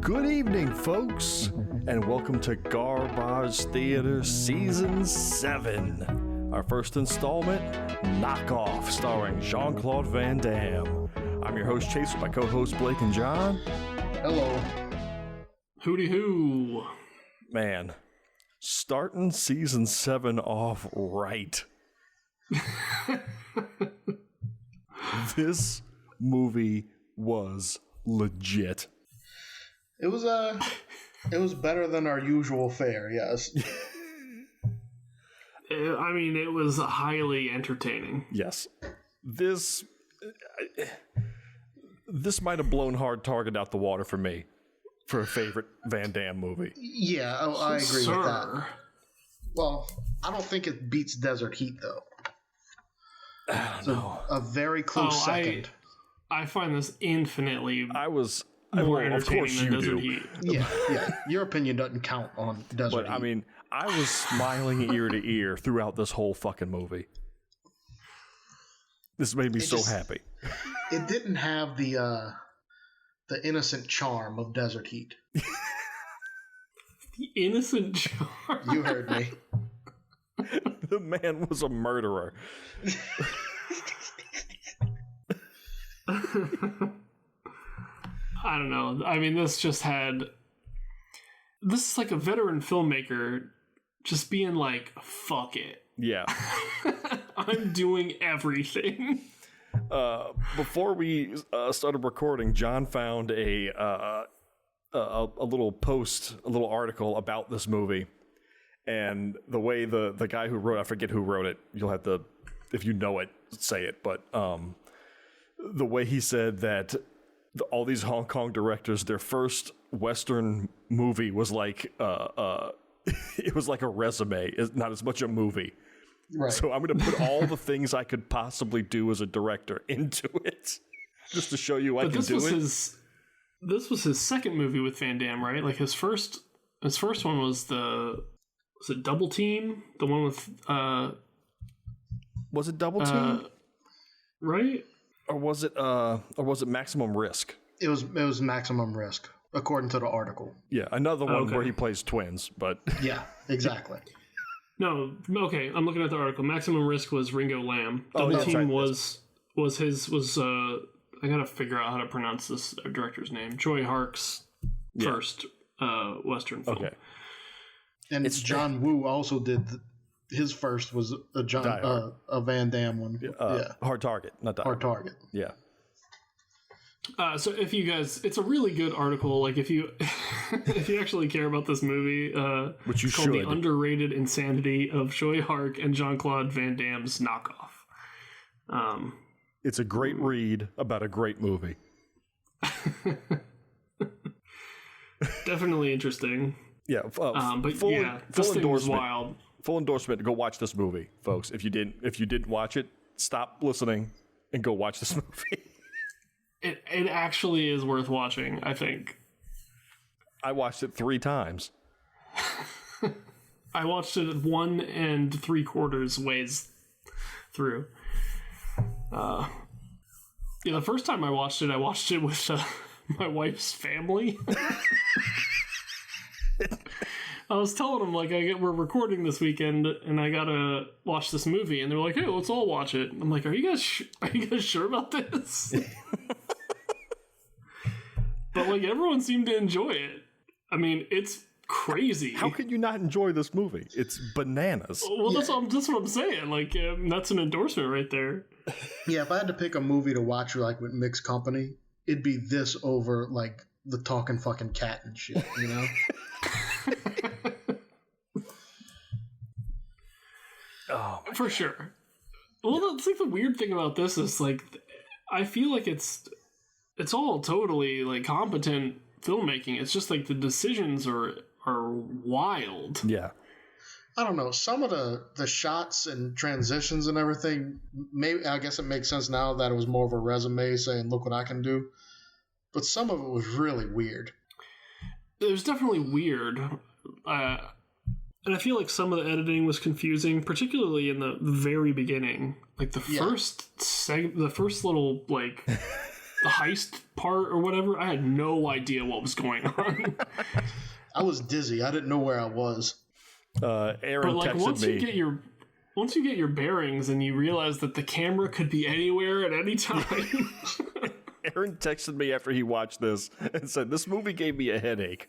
Good evening, folks, and welcome to Garbage Theater Season 7. Our first installment, Knockoff, starring Jean-Claude Van Damme. I'm your host, Chase, with my co-hosts, Blake and John. Hello. Hooty hoo. Man, starting Season 7 off right. This movie was legit. It was better than our usual fare, yes. I mean, it was highly entertaining. Yes. This might have blown Hard Target out the water for me for a favorite Van Damme movie. Yeah, I agree with that. Well, I don't think it beats Desert Heat, though. It's a very close second. I find this infinitely of more entertaining course than you Desert do. Heat. Yeah. Your opinion doesn't count on Desert But Heat. I mean, I was smiling ear to ear throughout this whole fucking movie. This made me so happy. It didn't have the innocent charm of Desert Heat. The innocent charm. You heard me. The man was a murderer. I don't know. I mean, this is like a veteran filmmaker just being like, fuck it. Yeah. I'm doing everything. Before we started recording, John found a little post, a little article about this movie. And the way the guy who wrote, I forget who wrote it, you'll have to, if you know it, say it. But the way he said that all these Hong Kong directors, their first Western movie was like, it was like a resume, not as much a movie. Right. So I'm going to put all the things I could possibly do as a director into it, just to show you I can do it. This was his second movie with Van Damme, right? Like his first one was it Double Team? The one with was it Double Team? Right? Or was it Maximum Risk? It was Maximum Risk, according to the article. Yeah, another one where he plays twins, but yeah, exactly. No, okay, I'm looking at the article. Maximum Risk was Ringo Lam. Double Team was I gotta figure out how to pronounce this director's name. Choi Hark's first Western film. Okay. And it's John Woo also did his first was a Van Damme one. Hard Target, not Die Hard Target. Yeah. So if you guys, it's a really good article. Like if you actually care about this movie, which you it's called should. The Underrated Insanity of Choi Hark and Jean-Claude Van Damme's Knockoff. It's a great read about a great movie. Definitely interesting. Yeah, but full this thing was endorsement. wild. Full endorsement to go watch this movie, folks. If you didn't watch it, stop listening and go watch this movie. It actually is worth watching, I think. I watched it 3 times. I watched it 1 3/4 ways through. The first time I watched it with my wife's family. I was telling them, like, we're recording this weekend, and I gotta watch this movie, and they're like, "Hey, let's all watch it." I'm like, "Are you guys sure about this?" But like, everyone seemed to enjoy it. I mean, it's crazy. How could you not enjoy this movie? It's bananas. Well, that's what I'm saying. Like, that's an endorsement right there. Yeah, if I had to pick a movie to watch like with mixed company, it'd be this over like the talking fucking cat and shit, you know? Oh, for sure. Well, that's like the weird thing about this is like, I feel like it's all totally like competent filmmaking. It's just like the decisions are wild. Yeah. I don't know. Some of the shots and transitions and everything, maybe I guess it makes sense now that it was more of a resume saying, "Look what I can do." But some of it was really weird. It was definitely weird. And I feel like some of the editing was confusing, particularly in the very beginning. Like the first little like heist part or whatever. I had no idea what was going on. I was dizzy. I didn't know where I was. Aaron But like texted once you get your bearings and you realize that the camera could be anywhere at any time. Aaron texted me after he watched this and said, "This movie gave me a headache."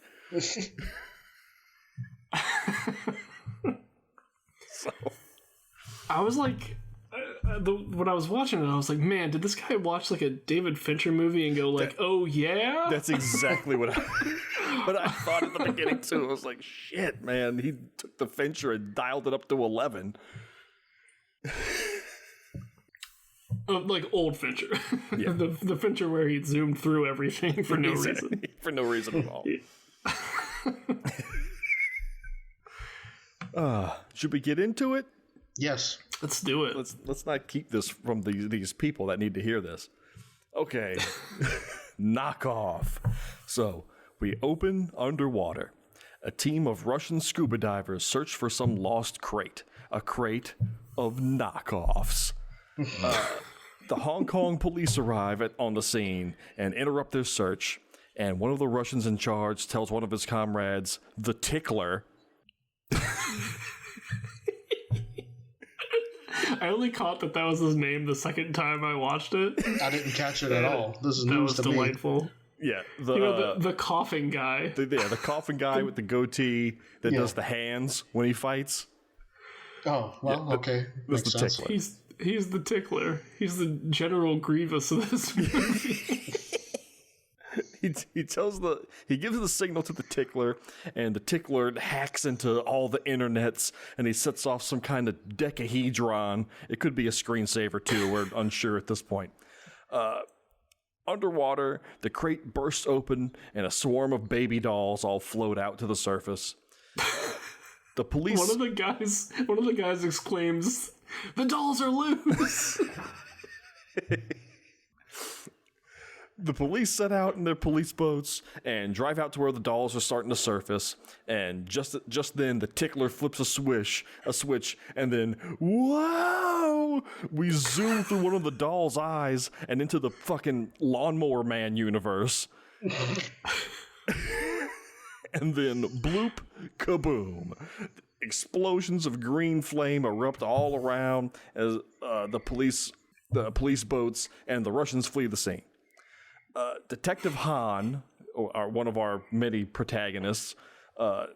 So I was like, when I was watching it, I was like, man, did this guy watch like a David Fincher movie and go like, oh yeah? that's exactly what I thought at the beginning too. I was like, shit, man, he took the Fincher and dialed it up to 11. Like old Fincher. Yeah. the Fincher where he zoomed through everything for no reason. For no reason at all. Should we get into it? Yes. Let's do it. Let's not keep this from these people that need to hear this. Okay. Knock off. So we open underwater. A team of Russian scuba divers search for some lost crate. A crate of knockoffs. The Hong Kong police arrive on the scene and interrupt their search. And one of the Russians in charge tells one of his comrades, the Tickler. I only caught that was his name the second time I watched it. I didn't catch it at all. This is That news was to me. delightful. Yeah, The coughing guy. the coughing guy with the goatee that does the hands when he fights. Oh, well, okay. That's Makes the sense. Tickler. He's the Tickler. He's the General Grievous of this movie. He gives the signal to the Tickler, and the Tickler hacks into all the internets, and he sets off some kind of decahedron. It could be a screensaver too. We're unsure at this point. Underwater, the crate bursts open, and a swarm of baby dolls all float out to the surface. The police. One of the guys exclaims, "The dolls are loose!" The police set out in their police boats and drive out to where the dolls are starting to surface. And just then, the Tickler flips a switch, and then, whoa! We zoom through one of the dolls' eyes and into the fucking Lawnmower Man universe. And then, bloop, kaboom. Explosions of green flame erupt all around as the police boats and the Russians flee the scene. Detective Han, one of our many protagonists,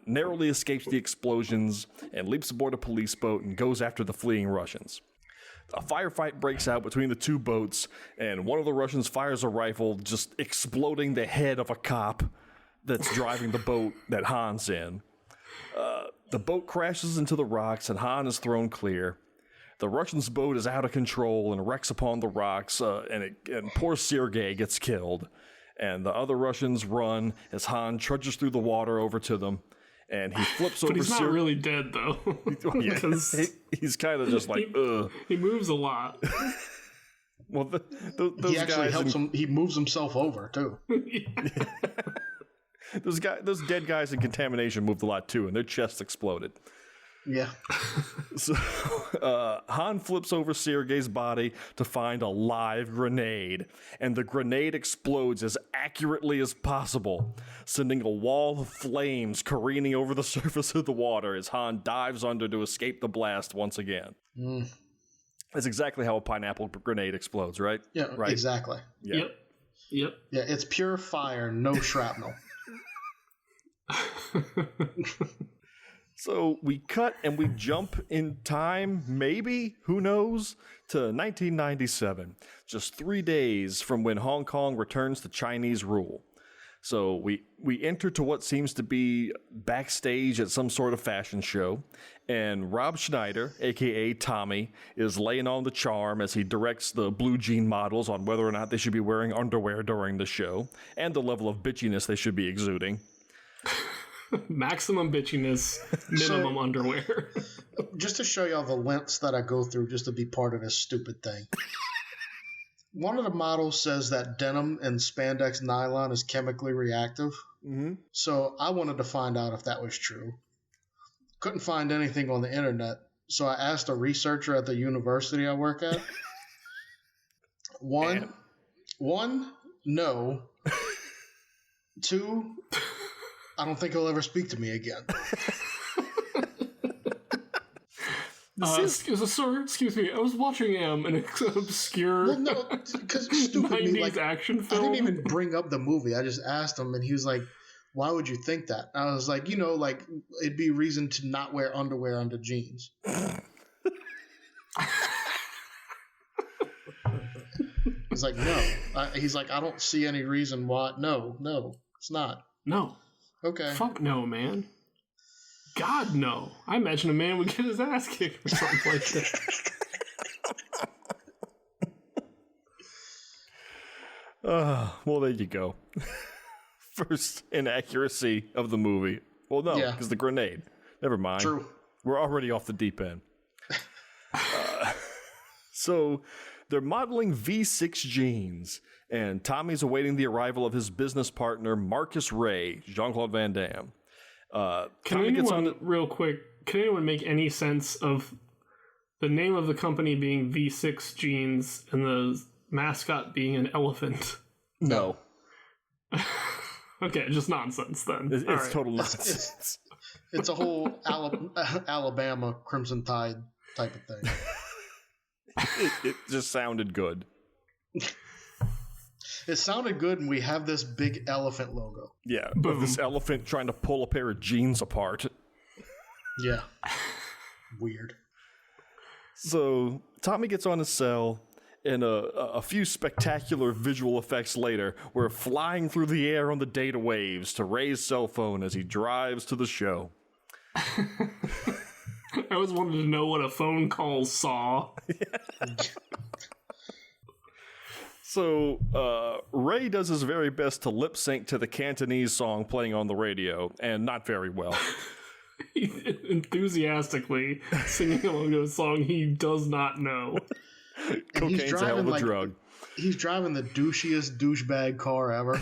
narrowly escapes the explosions and leaps aboard a police boat and goes after the fleeing Russians. A firefight breaks out between the two boats, and one of the Russians fires a rifle, just exploding the head of a cop that's driving the boat that Han's in. The boat crashes into the rocks, and Han is thrown clear. The Russian's boat is out of control and wrecks upon the rocks, and poor Sergei gets killed. And the other Russians run as Han trudges through the water over to them, and he flips over. But he's not really dead though. Yeah, he's kind of just like, ugh. He moves a lot. Well, those He actually guys helps him. He moves himself over too. those dead guys in contamination moved a lot too, and their chests exploded. Yeah. So Han flips over Sergei's body to find a live grenade, and the grenade explodes as accurately as possible, sending a wall of flames careening over the surface of the water as Han dives under to escape the blast once again. That's exactly how a pineapple grenade explodes, right? Yeah, right? exactly. Yeah. Yep. Yeah, it's pure fire, no shrapnel. So we cut and we jump in time, maybe, who knows, to 1997, just 3 days from when Hong Kong returns to Chinese rule. So we enter to what seems to be backstage at some sort of fashion show, and Rob Schnieder, aka Tommy, is laying on the charm as he directs the blue jean models on whether or not they should be wearing underwear during the show, and the level of bitchiness they should be exuding. Maximum bitchiness, minimum underwear. Just to show y'all the lengths that I go through just to be part of this stupid thing. One of the models says that denim and spandex nylon is chemically reactive. Mm-hmm. So I wanted to find out if that was true. Couldn't find anything on the internet. So I asked a researcher at the university I work at. One, no. 2, I don't think he'll ever speak to me again. Excuse me. I was watching an obscure Well, no, because stupidly, 90s like, action film. I didn't even bring up the movie. I just asked him, and he was like, why would you think that? I was like, like, it'd be reason to not wear underwear under jeans. He's like, no. He's like, I don't see any reason why. No, it's not. No. Okay. Fuck no, man. God, no. I imagine a man would get his ass kicked or something like that. Well, there you go. First inaccuracy of the movie. Well, no, because the grenade. Never mind. True. We're already off the deep end. So they're modeling V6 jeans, and Tommy's awaiting the arrival of his business partner, Marcus Ray, Jean-Claude Van Damme. Real quick, can anyone make any sense of the name of the company being V6 jeans and the mascot being an elephant? No. Okay, just nonsense then. It's right. Total nonsense. It's a whole Alabama Crimson Tide type of thing. It just sounded good. It sounded good, and we have this big elephant logo. Yeah, of this elephant trying to pull a pair of jeans apart. Yeah. Weird. So Tommy gets on his cell, and a few spectacular visual effects later, we're flying through the air on the data waves to Ray's cell phone as he drives to the show. I always wanted to know what a phone call saw. So Ray does his very best to lip sync to the Cantonese song playing on the radio, and not very well. Enthusiastically singing along to a song he does not know. Cocaine's a hell of a drug. He's driving the douchiest douchebag car ever.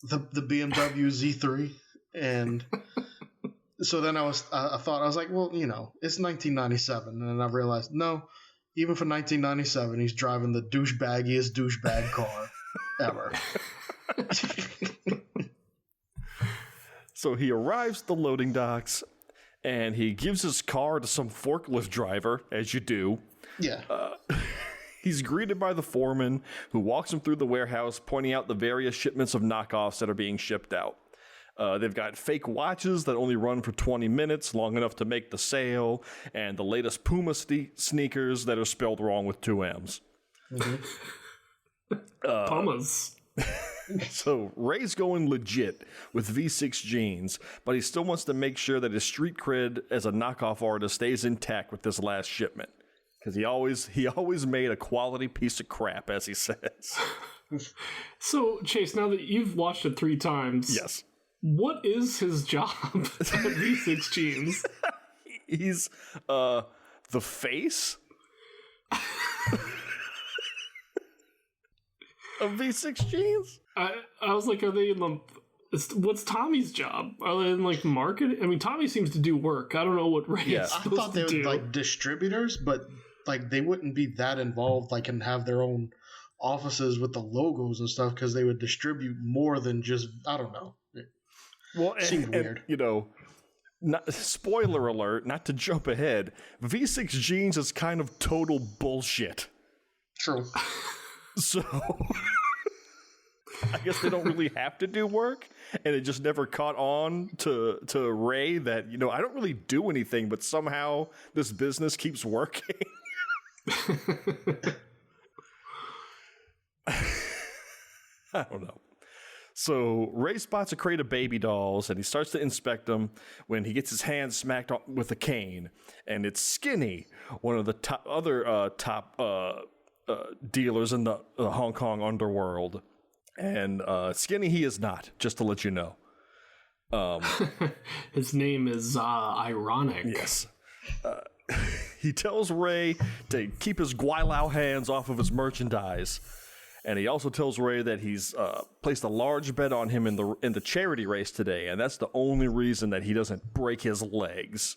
The BMW Z3, and so then I was like, well, it's 1997, and then I realized, no, even for 1997, he's driving the douchebaggiest douchebag car ever. So he arrives at the loading docks, and he gives his car to some forklift driver, as you do. Yeah. He's greeted by the foreman, who walks him through the warehouse, pointing out the various shipments of knockoffs that are being shipped out. They've got fake watches that only run for 20 minutes, long enough to make the sale, and the latest Puma sneakers that are spelled wrong with 2 M's. Mm-hmm. Pumas. So Ray's going legit with V6 jeans, but he still wants to make sure that his street cred as a knockoff artist stays intact with this last shipment. Because he always made a quality piece of crap, as he says. So, Chase, now that you've watched it 3 times... Yes. What is his job at V6 Jeans? He's the face of V6 Jeans. I was like, are they in the... What's Tommy's job? Are they in, like, marketing? I mean, Tommy seems to do work. I don't know what Ray is supposed to do. I thought they were, like, distributors, but, like, they wouldn't be that involved, like, and have their own offices with the logos and stuff, because they would distribute more than just... I don't know. Well, seemed weird. Spoiler alert, not to jump ahead, V6 Jeans is kind of total bullshit. True. So, I guess they don't really have to do work, and it just never caught on to Ray that, I don't really do anything, but somehow this business keeps working. I don't know. So Ray spots a crate of baby dolls, and he starts to inspect them when he gets his hand smacked with a cane. And it's Skinny, one of the top dealers in the Hong Kong underworld. And Skinny he is not, just to let you know. His name is ironic. Yes. He tells Ray to keep his guilau hands off of his merchandise. And he also tells Ray that he's placed a large bet on him in the charity race today, and that's the only reason that he doesn't break his legs.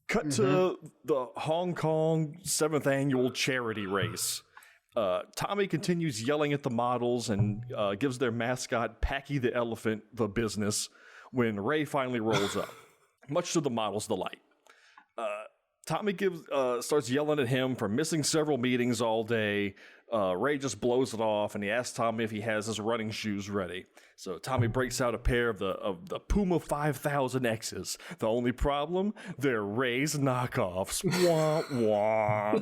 Cut to the Hong Kong 7th annual charity race. Tommy continues yelling at the models and gives their mascot, Packy the Elephant, the business when Ray finally rolls up, much to the models' delight. Tommy starts yelling at him for missing several meetings all day. Ray just blows it off, and he asks Tommy if he has his running shoes ready. So Tommy breaks out a pair of the Puma 5000Xs. The only problem? They're Ray's knockoffs. Wah, wah.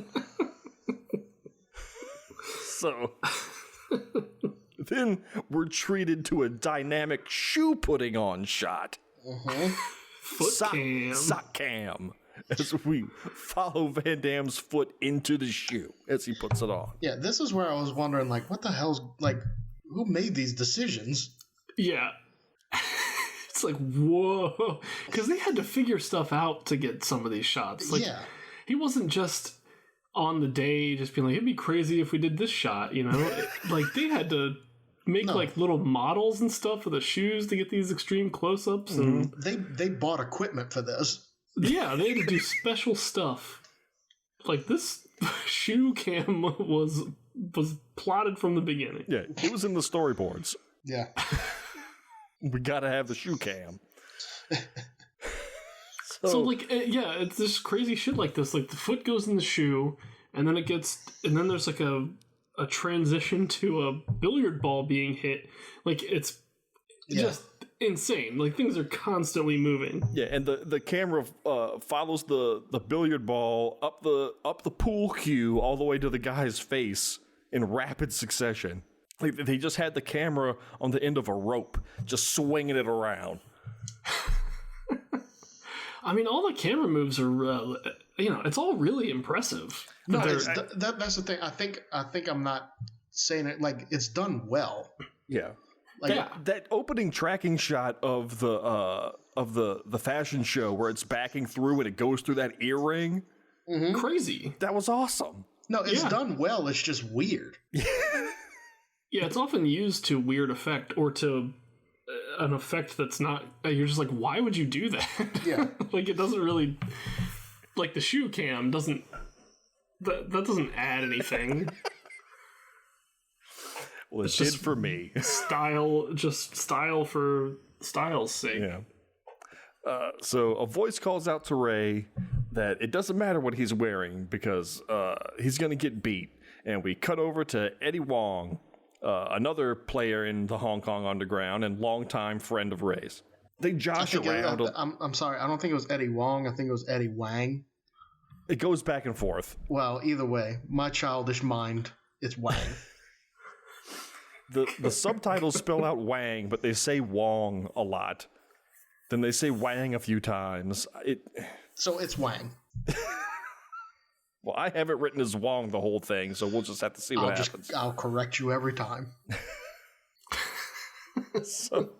So then we're treated to a dynamic shoe putting on shot. Sock cam. As we follow Van Damme's foot into the shoe as he puts it on. Yeah, this is where I was wondering, like, what the hell's, like, who made these decisions? Yeah. It's like, whoa. Because they had to figure stuff out to get some of these shots. Like, he wasn't just on the day just being like, it'd be crazy if we did this shot, you know? Like, they had to make like little models and stuff for the shoes to get these extreme close-ups. And They bought equipment for this. Yeah, they had to do special stuff. Like, this shoe cam was plotted from the beginning. Yeah, it was in the storyboards. Yeah. We gotta have the shoe cam. So like, it's this crazy shit like this. Like, the foot goes in the shoe, and then then there's like a transition to a billiard ball being hit. Like, it's just insane. Like, things are constantly moving. Yeah, and the camera follows the billiard ball up the pool cue all the way to the guy's face in rapid succession. Like, they just had the camera on the end of a rope, just swinging it around. I mean, all the camera moves are, it's all really impressive. No, that's the thing. I think I'm not saying it, like, it's done well. Yeah. Like, that opening tracking shot of the fashion show where it's backing through and it goes through that earring. Mm-hmm. Crazy. That was awesome. No, it's done well. It's just weird. Yeah, it's often used to weird effect or to an effect that's not. You're just like, why would you do that? Yeah. Like, it doesn't really. Like, the shoe cam doesn't. That doesn't add anything. Well, it did for me. Style for style's sake. Yeah. So a voice calls out to Ray that it doesn't matter what he's wearing because he's going to get beat. And we cut over to Eddie Wong, another player in the Hong Kong Underground and longtime friend of Ray's. They josh around. I'm sorry. I don't think it was Eddie Wong. I think it was Eddie Wang. It goes back and forth. Well, either way, my childish mind, it's Wang. The subtitles spell out Wang, but they say Wong a lot. Then they say Wang a few times. So it's Wang. Well, I have it written as Wong the whole thing, so we'll just have to see what happens. I'll correct you every time. So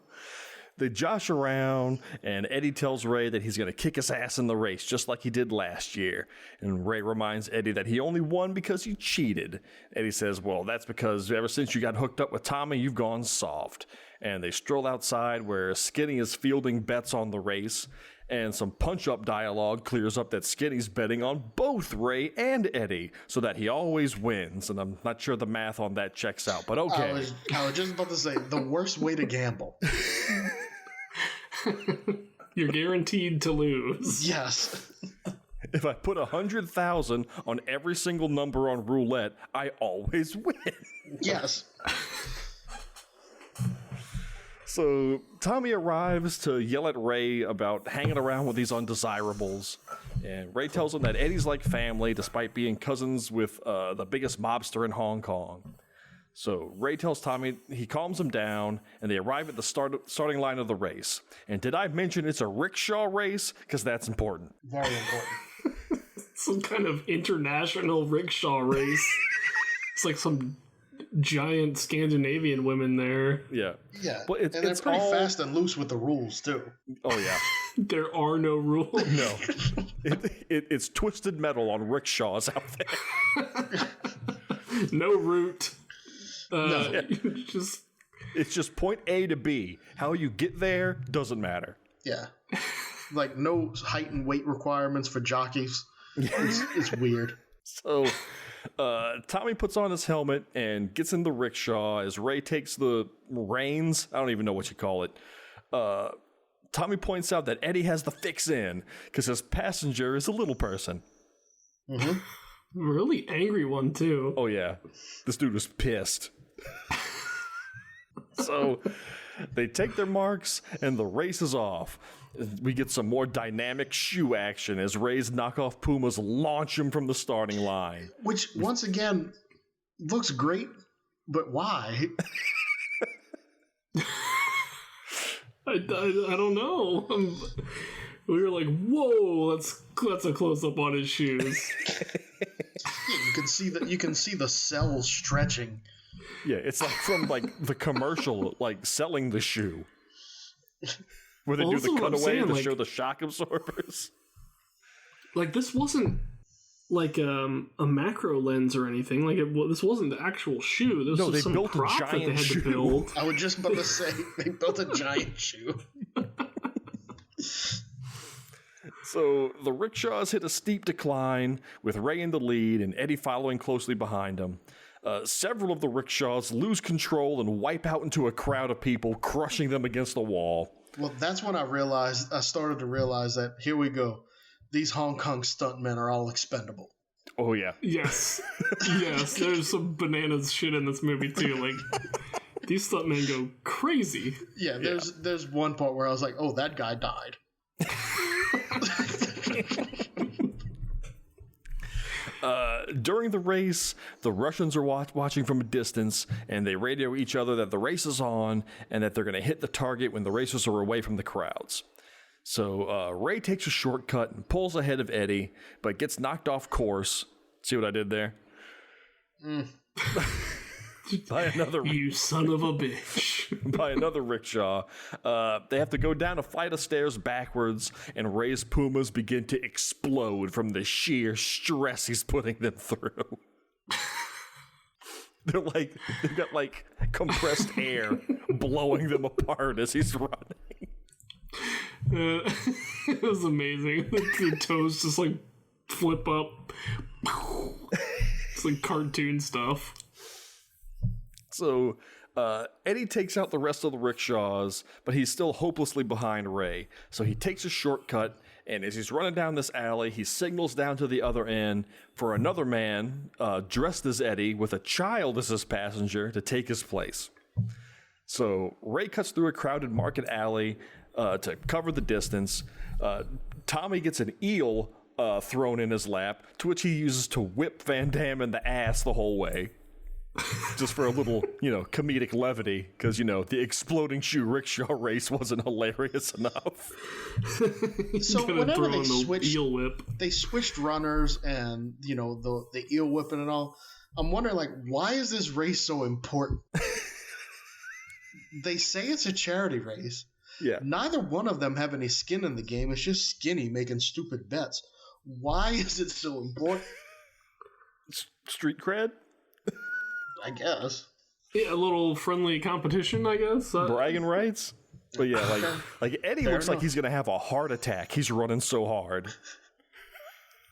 they josh around, and Eddie tells Ray that he's going to kick his ass in the race, just like he did last year. And Ray reminds Eddie that he only won because he cheated. Eddie says, well, that's because ever since you got hooked up with Tommy, you've gone soft. And they stroll outside where Skinny is fielding bets on the race. And some punch-up dialogue clears up that Skinny's betting on both Ray and Eddie so that he always wins. And I'm not sure the math on that checks out, but okay. I was just about to say, the worst way to gamble. You're guaranteed to lose. Yes. If I put 100,000 on every single number on roulette, I always win. Yes. So Tommy arrives to yell at Ray about hanging around with these undesirables. And Ray tells him that Eddie's like family despite being cousins with the biggest mobster in Hong Kong. So Ray tells Tommy, he calms him down, and they arrive at the starting line of the race. And did I mention it's a rickshaw race? Because that's important. Very important. Some kind of international rickshaw race. It's like some giant Scandinavian women there. Yeah. Yeah. Well, and they're pretty fast and loose with the rules, too. Oh, yeah. There are no rules. No. It's twisted metal on rickshaws out there. No route. No. It's just point A to B. How you get there doesn't matter. Yeah. Like no height and weight requirements for jockeys. It's weird. So Tommy puts on his helmet and gets in the rickshaw as Ray takes the reins. I don't even know what you call it. Tommy points out that Eddie has the fix in because his passenger is a little person. Mm-hmm. Really angry one, too. Oh, yeah. This dude was pissed. So they take their marks and the race is off. We get some more dynamic shoe action as Ray's knockoff Pumas launch him from the starting line. Which, once again, looks great, but why? I don't know. We were like, whoa, that's a close up on his shoes. You can see the cells stretching. Yeah, it's like from like the commercial, like selling the shoe, where they do the cutaway to show the shock absorbers. Like, this wasn't like a macro lens or anything. Like, this wasn't the actual shoe. This was some prop that they had to build. I was just about to say, they built a giant shoe. So the rickshaws hit a steep decline, with Ray in the lead and Eddie following closely behind him. Several of the rickshaws lose control and wipe out into a crowd of people, crushing them against the wall. Well, that's when I started to realize that, here we go. These Hong Kong stuntmen are all expendable. Oh, yeah. Yes. Yes, there's some bananas shit in this movie, too. Like, these stuntmen go crazy. Yeah, there's one part where I was like, oh, that guy died. During the race, the Russians are watching from a distance, and they radio each other that the race is on and that they're going to hit the target when the racers are away from the crowds. So Ray takes a shortcut and pulls ahead of Eddie, but gets knocked off course. See what I did there? By another, you son of a bitch. By another rickshaw. They have to go down a flight of stairs backwards, and Ray's Pumas begin to explode from the sheer stress he's putting them through. They've got like compressed air blowing them apart as he's running. It was amazing. The toes just like flip up. It's like cartoon stuff. So Eddie takes out the rest of the rickshaws, but he's still hopelessly behind Ray. So he takes a shortcut, and as he's running down this alley, he signals down to the other end for another man dressed as Eddie with a child as his passenger to take his place. So Ray cuts through a crowded market alley to cover the distance. Tommy gets an eel thrown in his lap, to which he uses to whip Van Damme in the ass the whole way. Just for a little, comedic levity, because, the exploding shoe rickshaw race wasn't hilarious enough. So whenever they switched runners and, the eel whipping and all, I'm wondering, why is this race so important? They say it's a charity race. Yeah. Neither one of them have any skin in the game. It's just Skinny making stupid bets. Why is it so important? Street cred? I guess. Yeah, a little friendly competition, I guess. Bragging rights? But yeah, like Eddie looks like he's going to have a heart attack. He's running so hard.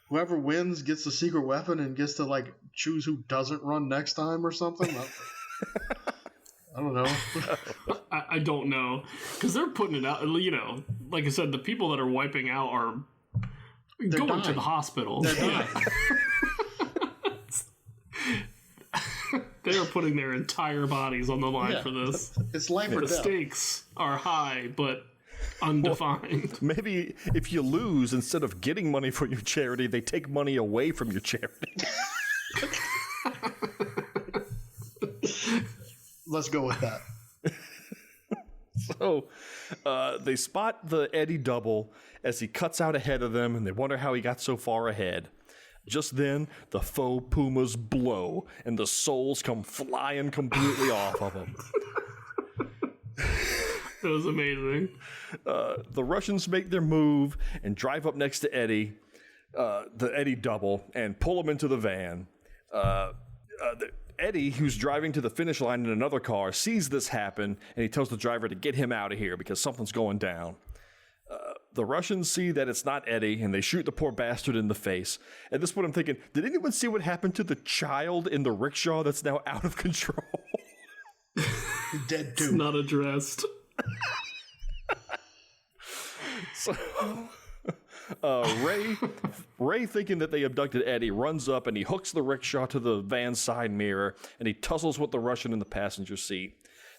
Whoever wins gets the secret weapon and gets to, choose who doesn't run next time or something? I don't know. I don't know. Because they're putting it out, like I said, the people that are wiping out are going to the hospital. They're dying. They are putting their entire bodies on the line for this. It's life or death. The stakes are high, but undefined. Well, maybe if you lose, instead of getting money for your charity, they take money away from your charity. Let's go with that. So they spot the Eddie double as he cuts out ahead of them, and they wonder how he got so far ahead. Just then, the faux Pumas blow, and the souls come flying completely off of them. It was amazing. The Russians make their move and drive up next to Eddie, the Eddie double, and pull him into the van. Eddie, who's driving to the finish line in another car, sees this happen, and he tells the driver to get him out of here because something's going down. The Russians see that it's not Eddie, and they shoot the poor bastard in the face. At this point, I'm thinking, did anyone see what happened to the child in the rickshaw that's now out of control? Dead too. It's not addressed. So, Ray, thinking that they abducted Eddie, runs up and he hooks the rickshaw to the van's side mirror, and he tussles with the Russian in the passenger seat.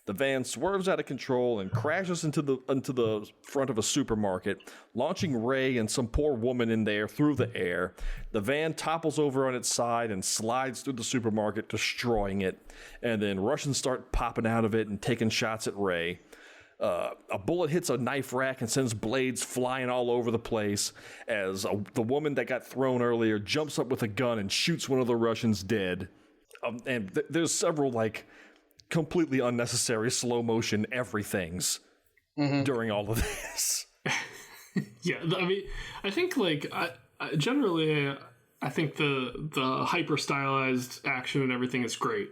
The van swerves out of control and crashes into the front of a supermarket, launching Ray and some poor woman in there through the air. The van topples over on its side and slides through the supermarket, destroying it. And then Russians start popping out of it and taking shots at Ray. A bullet hits a knife rack and sends blades flying all over the place as the woman that got thrown earlier jumps up with a gun and shoots one of the Russians dead. There's several, completely unnecessary slow motion everythings during all of this. Yeah, I mean, I think generally I think the hyper stylized action and everything is great,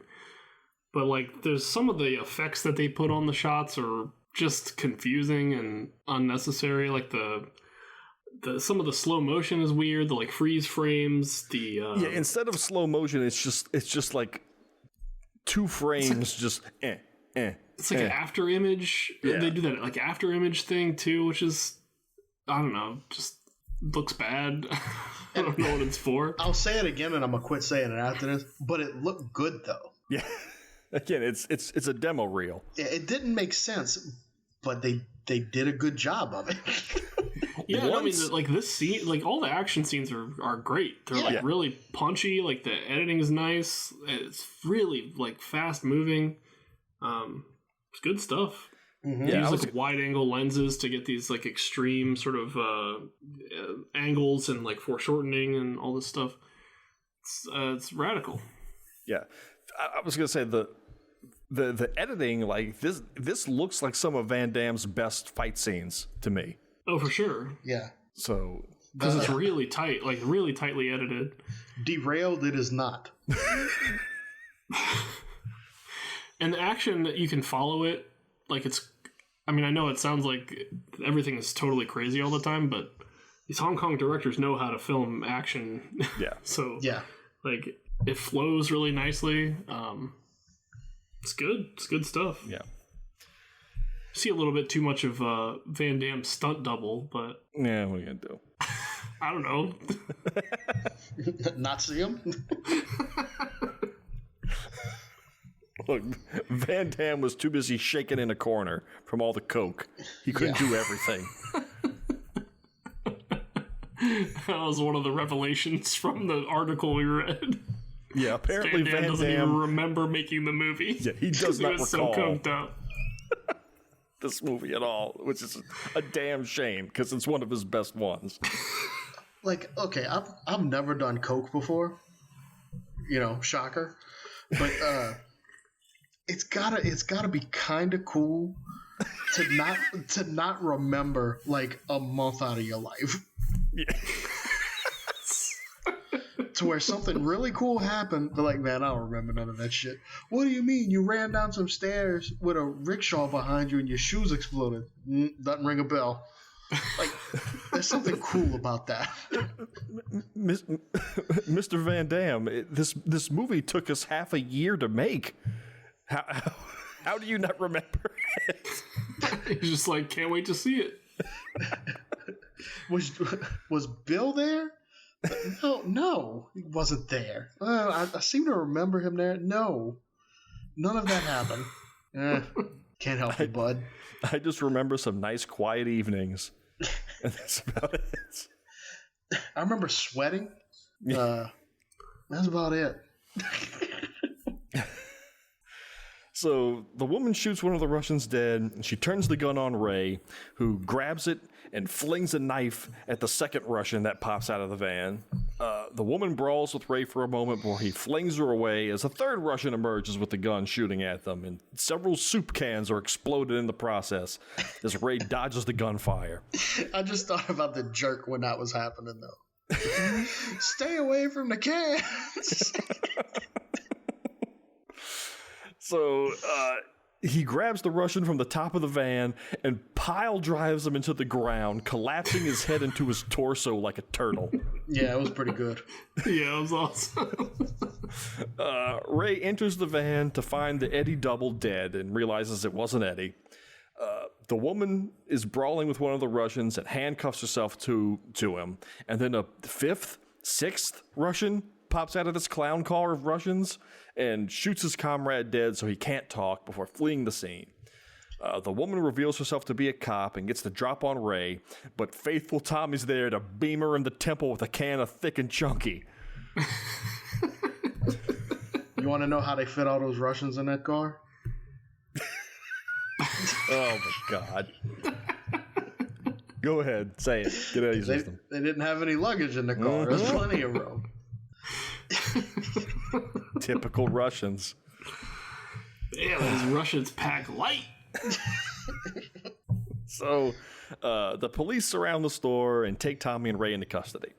but there's some of the effects that they put on the shots are just confusing and unnecessary. Some of the slow motion is weird. The freeze frames. Instead of slow motion, it's just like 2 frames, It's like an after image. Yeah. They do that after image thing too, which is, I don't know, just looks bad. I don't know what it's for. I'll say it again, and I'm gonna quit saying it after this. But it looked good though. Yeah. Again, it's a demo reel. Yeah, it didn't make sense, but they did a good job of it. Yeah, I mean, this scene, all the action scenes are great. They're really punchy. The editing is nice. It's really fast moving. It's good stuff. Mm-hmm. They use wide angle lenses to get these extreme sort of angles and foreshortening and all this stuff. It's radical. Yeah, I was gonna say the editing, this looks like some of Van Damme's best fight scenes to me. Oh, for sure. Yeah. So because it's really tight, really tightly edited. Derailed, it is not. And the action, you can follow it. I mean, I know it sounds like everything is totally crazy all the time, but these Hong Kong directors know how to film action. Yeah. So yeah, it flows really nicely. It's good. It's good stuff. Yeah. See a little bit too much of Van Damme's stunt double, but yeah, what are you gonna do? I don't know. Not see him. Look, Van Damme was too busy shaking in a corner from all the coke. He couldn't do everything. That was one of the revelations from the article we read. Yeah, apparently Van Damme doesn't even remember making the movie. Yeah, he does not recall. So coked up. This movie at all, which is a damn shame because it's one of his best ones. Okay, I've never done coke before, shocker, but it's gotta be kind of cool to not remember a month out of your life. Yeah. To where something really cool happened, but man, I don't remember none of that shit. What do you mean? You ran down some stairs with a rickshaw behind you and your shoes exploded? Doesn't ring a bell. There's something cool about that. Mr. Van Damme, this movie took us half a year to make. How do you not remember it? He's just can't wait to see it. Was Bill there? No, he wasn't there. I seem to remember him there. No, none of that happened. Can't help you, bud. I just remember some nice quiet evenings. And that's about it. I remember sweating. That's about it. So the woman shoots one of the Russians dead, and she turns the gun on Ray, who grabs it and flings a knife at the second Russian that pops out of the van. The woman brawls with Ray for a moment before he flings her away as a third Russian emerges with the gun shooting at them, and several soup cans are exploded in the process as Ray dodges the gunfire. I just thought about the jerk when that was happening, though. Stay away from the cans! So, He grabs the Russian from the top of the van and pile drives him into the ground, collapsing his head into his torso like a turtle. Yeah, it was pretty good. Yeah, it was awesome. Ray enters the van to find the Eddie double dead and realizes it wasn't Eddie. The woman is brawling with one of the Russians and handcuffs herself to him. And then a sixth Russian pops out of this clown car of Russians and shoots his comrade dead so he can't talk before fleeing the scene. The woman reveals herself to be a cop and gets the drop on Ray, but faithful Tommy's there to beam her in the temple with a can of Thick and Chunky. You want to know how they fit all those Russians in that car? Oh my God. Go ahead, say it. Get out of your system. They didn't have any luggage in the car. There's plenty of room. Typical Russians. Yeah, those Russians pack light. So, the police surround the store and take Tommy and Ray into custody.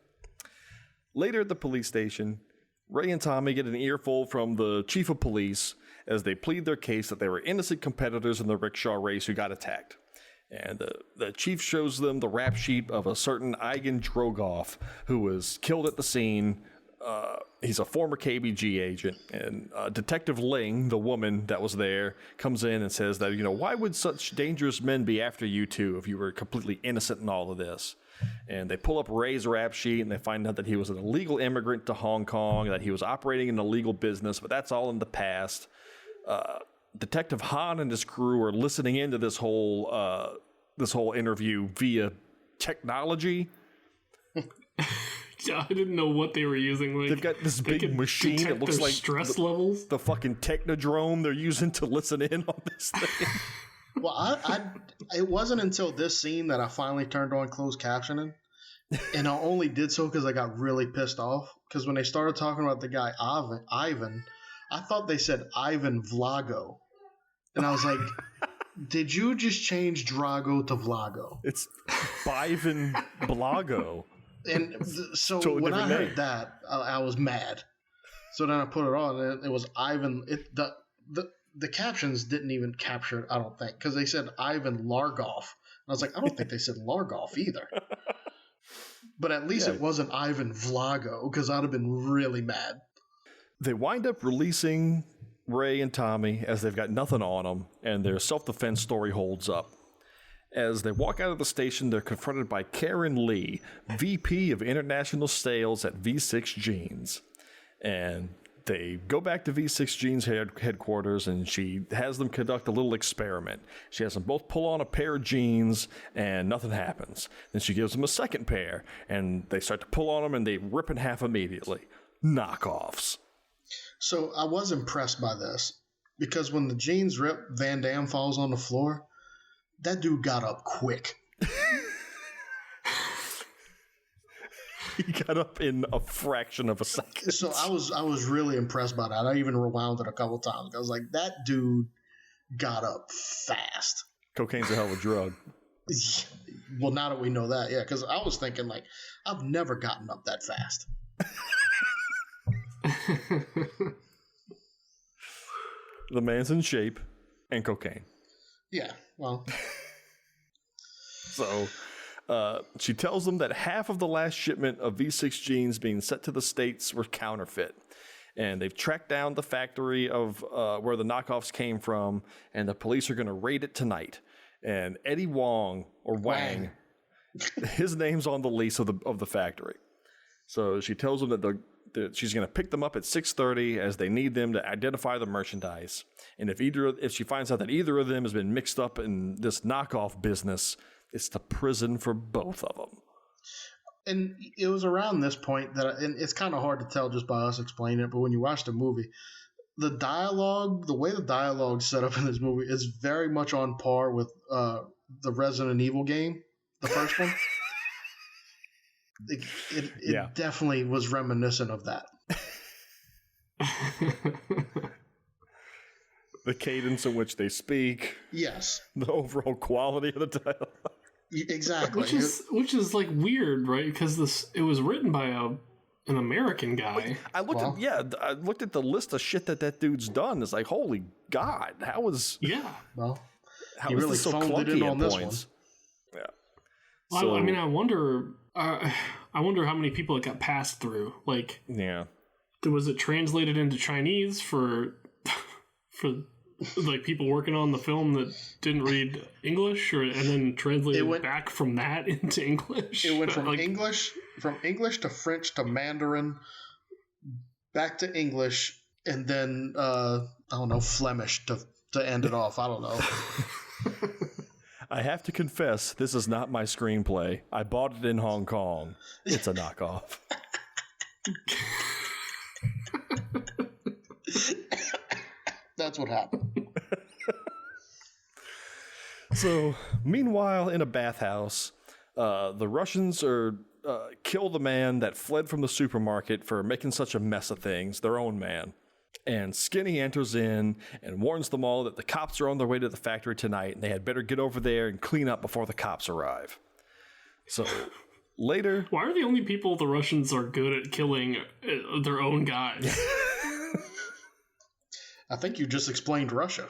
Later at the police station, Ray and Tommy get an earful from the chief of police as they plead their case that they were innocent competitors in the rickshaw race who got attacked. And the chief shows them the rap sheet of a certain Igan Drogoff who was killed at the scene. He's a former KBG agent, and Detective Ling, the woman that was there, comes in and says that, why would such dangerous men be after you two if you were completely innocent in all of this? And they pull up Ray's rap sheet and they find out that he was an illegal immigrant to Hong Kong, that he was operating an illegal business, but that's all in the past. Detective Han and his crew are listening into this whole interview via technology. I didn't know what they were using. Like, they've got this big machine. It looks like stress levels. The fucking technodrome they're using to listen in on this thing. Well, it wasn't until this scene that I finally turned on closed captioning, and I only did so because I got really pissed off. Because when they started talking about the guy Ivan, I thought they said Ivan Vlago, and I was like, "Did you just change Drago to Vlago?" It's Ivan Blago. And so totally when I heard name. that, I was mad. So then I put it on, and it was Ivan. The captions didn't even capture it, I don't think, because they said Ivan Largoff. And I was like, I don't think they said Largoff either. But at least it wasn't Ivan Vlago, because I'd have been really mad. They wind up releasing Ray and Tommy as they've got nothing on them, and their self-defense story holds up. As they walk out of the station, they're confronted by Karen Lee, VP of International Sales at V6 Jeans. And they go back to V6 Jeans headquarters, and she has them conduct a little experiment. She has them both pull on a pair of jeans, and nothing happens. Then she gives them a second pair, and they start to pull on them, and they rip in half immediately. Knockoffs. So I was impressed by this, because when the jeans rip, Van Damme falls on the floor. That dude got up quick. He got up in a fraction of a second. So I was really impressed by that. I even rewound it a couple times. I was like, that dude got up fast. Cocaine's a hell of a drug. Well, now that we know that, yeah, because I was thinking, like, I've never gotten up that fast. The man's in shape and cocaine. Yeah, well. So she tells them that half of the last shipment of V6 jeans being sent to the States were counterfeit. And they've tracked down the factory of where the knockoffs came from, and the police are going to raid it tonight. And Eddie Wang, his name's on the lease of the factory. So she tells them that she's going to pick them up at 6:30 as they need them to identify the merchandise. And if she finds out that either of them has been mixed up in this knockoff business, it's the prison for both of them. And it was around this point and it's kind of hard to tell just by us explaining it, but when you watch the movie, the way the dialogue set up in this movie is very much on par with the Resident Evil game, the first one. It definitely was reminiscent of that. The cadence in which they speak. Yes. The overall quality of the dialogue. Exactly. Which is like weird, right? Because it was written by an American guy. I looked at the list of shit that dude's done. It's like, holy God, how is Well, how he is really this so phoned it clunky in at on this points? one. Yeah. Well, So, I mean, I wonder how many people it got passed through. Like, yeah. was it translated into Chinese for like people working on the film that didn't read English, and then translated back from that into English? It went from English to French to Mandarin, back to English, and then I don't know, Flemish to end it off. I don't know. I have to confess, this is not my screenplay. I bought it in Hong Kong. It's a knockoff. That's what happened. So, meanwhile, in a bathhouse, the Russians kill the man that fled from the supermarket for making such a mess of things, their own man. And Skinny enters in and warns them all that the cops are on their way to the factory tonight, and they had better get over there and clean up before the cops arrive. So, later... Why are the only people the Russians are good at killing their own guys? I think you just explained Russia.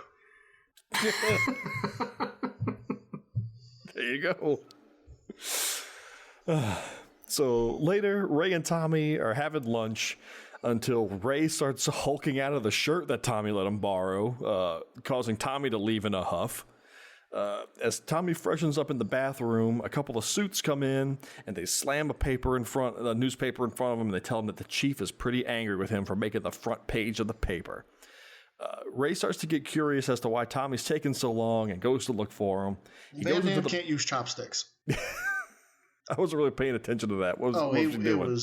There you go. So later, Ray and Tommy are having lunch until Ray starts hulking out of the shirt that Tommy let him borrow, causing Tommy to leave in a huff. As Tommy freshens up in the bathroom, a couple of suits come in and they slam a newspaper in front of him, and they tell him that the chief is pretty angry with him for making the front page of the paper. Ray starts to get curious as to why Tommy's taking so long and goes to look for him. Van Damme can't use chopsticks. I wasn't really paying attention to that. What was he doing?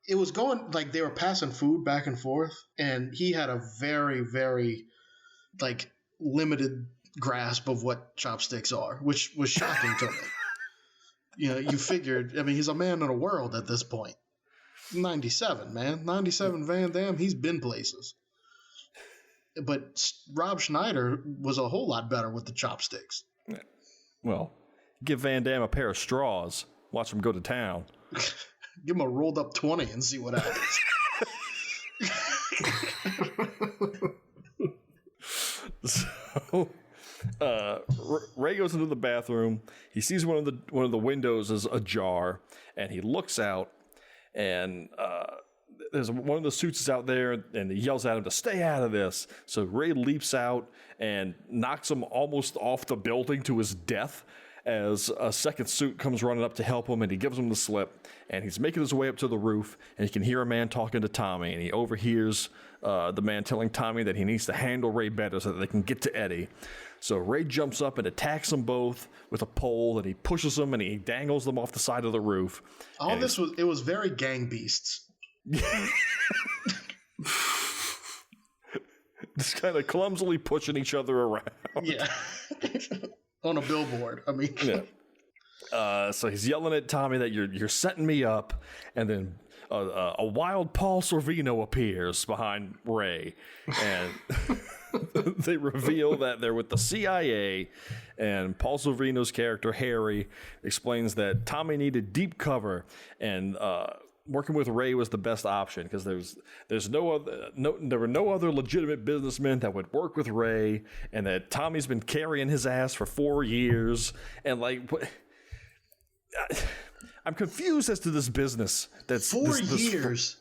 It was going, like, they were passing food back and forth, and he had a very, very, like, limited grasp of what chopsticks are, which was shocking to me. You know, you figured, I mean, he's a man of the world at this point. 97, man. 97 Van Damme, he's been places. But Rob Schneider was a whole lot better with the chopsticks. Well, give Van Damme a pair of straws. Watch him go to town. Give him a rolled up 20 and see what happens. So, Ray goes into the bathroom. He sees one of the windows is ajar, and he looks out, and there's one of the suits is out there, and he yells at him to stay out of this. So Ray leaps out and knocks him almost off the building to his death, as a second suit comes running up to help him, and he gives him the slip, and he's making his way up to the roof, and he can hear a man talking to Tommy, and he overhears the man telling Tommy that he needs to handle Ray better so that they can get to Eddie. So Ray jumps up and attacks them both with a pole, and he pushes them, and he dangles them off the side of the roof. It was very Gang Beasts. Just kind of clumsily pushing each other around. Yeah. On a billboard. I mean, yeah. So he's yelling at Tommy that you're setting me up, and then a wild Paul Sorvino appears behind Ray, and they reveal that they're with the CIA. And Paul Sorvino's character Harry explains that Tommy needed deep cover, and working with Ray was the best option because there were no other legitimate businessmen that would work with Ray, and that Tommy's been carrying his ass for 4 years, and like I'm confused as to this business. That's 4 years.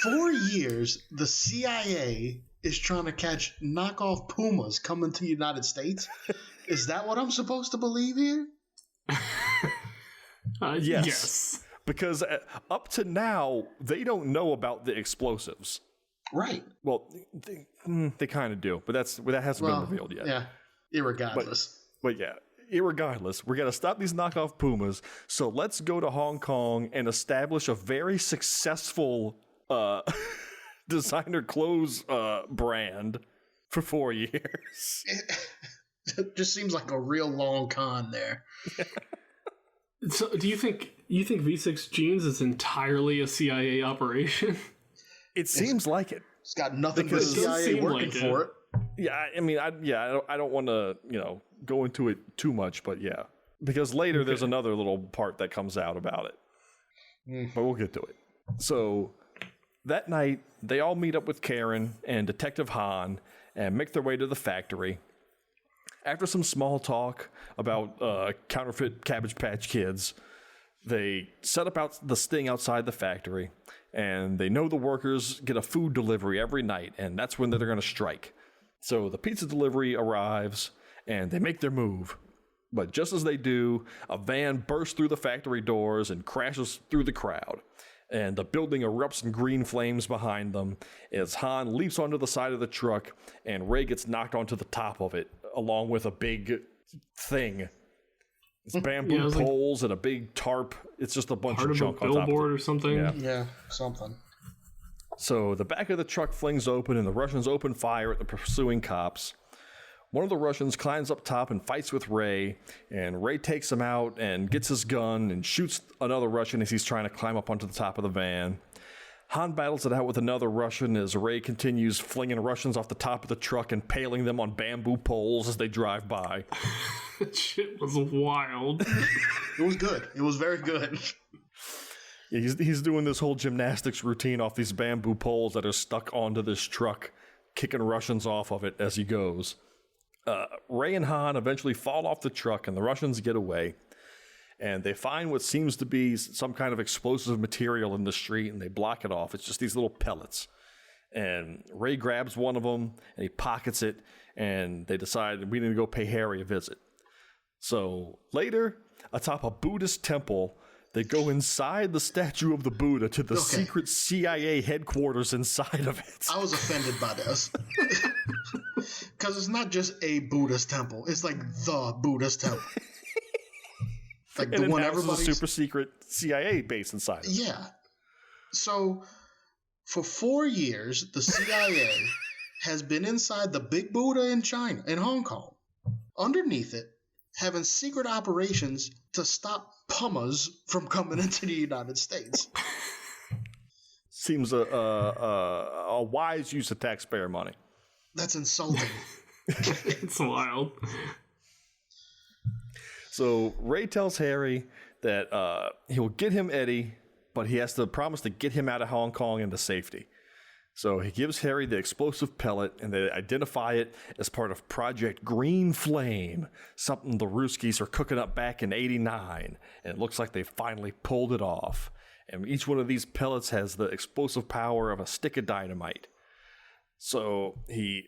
4 years. The CIA is trying to catch knockoff pumas coming to the United States. Is that what I'm supposed to believe here? Yes. Because up to now, they don't know about the explosives. Right. Well, they kind of do, but that hasn't been revealed yet. Yeah, irregardless. But yeah, irregardless, we're going to stop these knockoff Pumas, so let's go to Hong Kong and establish a very successful designer clothes brand for 4 years. It just seems like a real long con there. So, do you think V6 Jeans is entirely a CIA operation? It seems like it. It's got nothing but CIA working for it. Yeah, I mean, I don't want to, go into it too much, but yeah, because later there's another little part that comes out about it. but we'll get to it. So that night, they all meet up with Karen and Detective Han and make their way to the factory. After some small talk about counterfeit Cabbage Patch Kids, they set up the sting outside the factory, and they know the workers get a food delivery every night, and that's when they're going to strike. So the pizza delivery arrives, and they make their move. But just as they do, a van bursts through the factory doors and crashes through the crowd. And the building erupts in green flames behind them as Han leaps onto the side of the truck, and Ray gets knocked onto the top of it, along with a big thing. It's bamboo poles and a big tarp. It's just a bunch of junk on top of it. Billboard or something? Yeah, something. So the back of the truck flings open, and the Russians open fire at the pursuing cops. One of the Russians climbs up top and fights with Ray, and Ray takes him out and gets his gun and shoots another Russian as he's trying to climb up onto the top of the van. Han battles it out with another Russian as Ray continues flinging Russians off the top of the truck and impaling them on bamboo poles as they drive by. That shit was wild. It was good. It was very good. Yeah, he's doing this whole gymnastics routine off these bamboo poles that are stuck onto this truck, kicking Russians off of it as he goes. Ray and Han eventually fall off the truck, and the Russians get away. And they find what seems to be some kind of explosive material in the street, and they block it off. It's just these little pellets. And Ray grabs one of them, and he pockets it, and they decide we need to go pay Harry a visit. So later, atop a Buddhist temple, they go inside the statue of the Buddha to the secret CIA headquarters inside of it. I was offended by this. Because it's not just a Buddhist temple. It's like the Buddhist temple. Like and the one everybody's... a super secret CIA base inside of it. Yeah. So, for 4 years, the CIA has been inside the Big Buddha in China, in Hong Kong. Underneath it, having secret operations to stop Pumas from coming into the United States. Seems a wise use of taxpayer money. That's insulting. It's wild. So Ray tells Harry that he'll get him Eddie, but he has to promise to get him out of Hong Kong into safety. So he gives Harry the explosive pellet, and they identify it as part of Project Green Flame, something the Ruskies are cooking up back in '89, and it looks like they finally pulled it off. And each one of these pellets has the explosive power of a stick of dynamite. So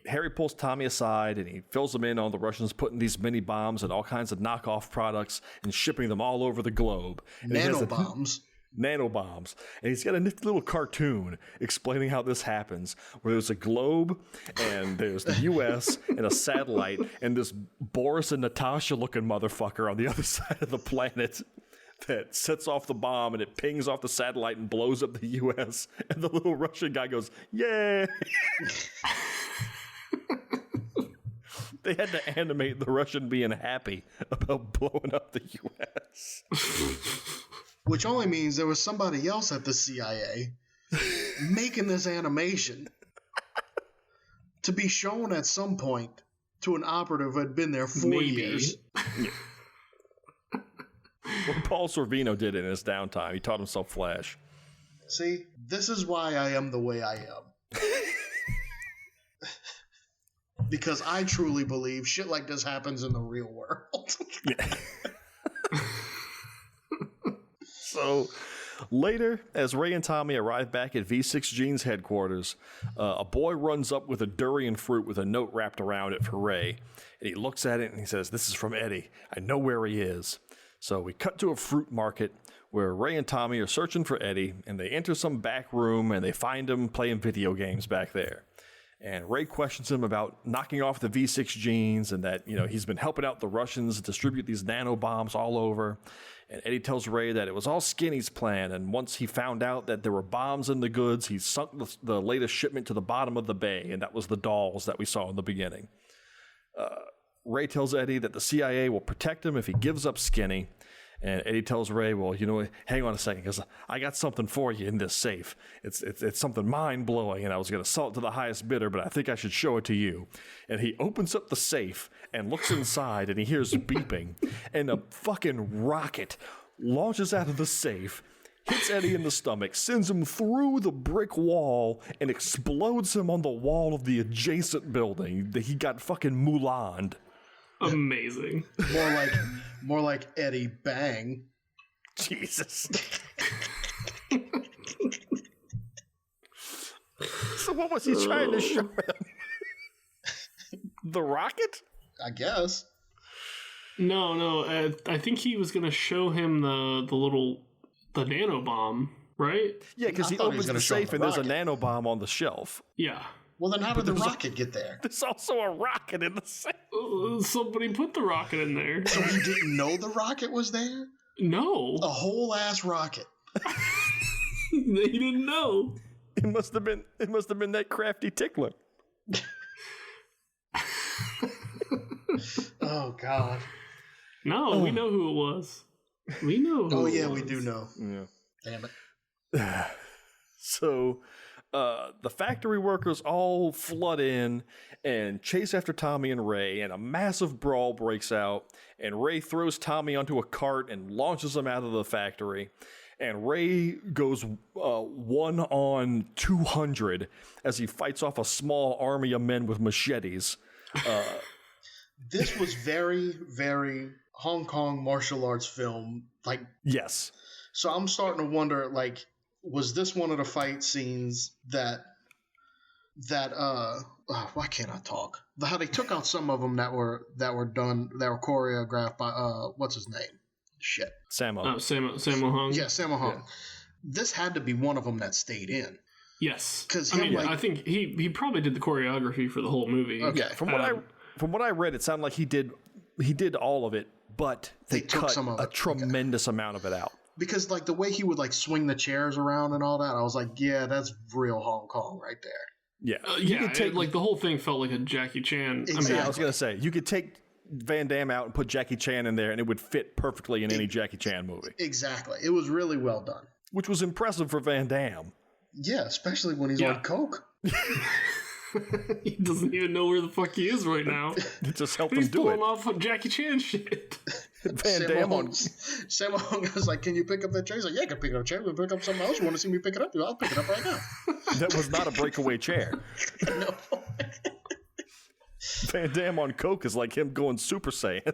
Harry pulls Tommy aside, and he fills him in on the Russians putting these mini bombs and all kinds of knockoff products and shipping them all over the globe. And nanobombs. Nanobombs. And he's got a nifty little cartoon explaining how this happens, where there's a globe, and there's the U.S. and a satellite, and this Boris and Natasha looking motherfucker on the other side of the planet that sets off the bomb, and it pings off the satellite and blows up the U.S. And the little Russian guy goes, "Yay!" They had to animate the Russian being happy about blowing up the U.S. Which only means there was somebody else at the CIA making this animation to be shown at some point to an operative who had been there 4 years. Yeah. Well, Paul Sorvino did it in his downtime. He taught himself Flash. See, this is why I am the way I am. Because I truly believe shit like this happens in the real world. Yeah. So later, as Ray and Tommy arrive back at V6 Gene's headquarters, a boy runs up with a durian fruit with a note wrapped around it for Ray. And he looks at it and he says, "This is from Eddie. I know where he is." So we cut to a fruit market where Ray and Tommy are searching for Eddie, and they enter some back room and they find him playing video games back there. And Ray questions him about knocking off the V6 Genes and that, he's been helping out the Russians distribute these nano bombs all over. And Eddie tells Ray that it was all Skinny's plan, and once he found out that there were bombs in the goods, he sunk the latest shipment to the bottom of the bay, and that was the dolls that we saw in the beginning. Ray tells Eddie that the CIA will protect him if he gives up Skinny. And Eddie tells Ray, "Well, hang on a second, because I got something for you in this safe. It's something mind-blowing, and I was going to sell it to the highest bidder, but I think I should show it to you." And he opens up the safe and looks inside, and he hears beeping, and a fucking rocket launches out of the safe, hits Eddie in the stomach, sends him through the brick wall, and explodes him on the wall of the adjacent building. He got fucking Mulan'd. Amazing. More like Eddie Bang. Jesus. So what was he trying to show him? The rocket? I guess. No. I think he was gonna show him the nanobomb, right? Yeah, because he opens the safe and there's a nanobomb on the shelf. Yeah. Well, then how did the rocket get there? There's also a rocket in the safe. Somebody put the rocket in there. So he didn't know the rocket was there? No. A whole ass rocket. They didn't know. It must have been that crafty tickler. Oh God. No, we know who it was. We know who it was. We do know. Yeah. Damn it. So the factory workers all flood in and chase after Tommy and Ray, and a massive brawl breaks out, and Ray throws Tommy onto a cart and launches him out of the factory. And Ray goes 1 on 200 as he fights off a small army of men with machetes. This was very, very Hong Kong martial arts film. Like, yes. So I'm starting to wonder, like, was this one of the fight scenes that why can't I talk? How they took out some of them that were choreographed by what's his name? Shit. Sammo. Sammo Hung. Yeah, Sammo Hung. Yeah. This had to be one of them that stayed in. Yes. Because I think he probably did the choreography for the whole movie. Okay. Yeah, from what I read, it sounded like he did all of it, but they took cut some of a it. tremendous amount of it out. Because like the way he would like swing the chairs around and all that, I was like, yeah, that's real Hong Kong right there. Yeah. You could take, like the whole thing felt like a Jackie Chan. Exactly. I was gonna say you could take Van Damme out and put Jackie Chan in there, and it would fit perfectly in any Jackie Chan movie. Exactly. It was really well done. Which was impressive for Van Damme. Yeah, especially when he's on coke. He doesn't even know where the fuck he is right now. It just helped He's him do it. pulling off Jackie Chan shit. Van Damme on. Sammo Hung was like, "Can you pick up that chair?" He's like, "Yeah, I can pick up a chair. We'll pick up something else. You want to see me pick it up? I'll pick it up right now." That was not a breakaway chair. No. Van Damme on coke is like him going Super Saiyan.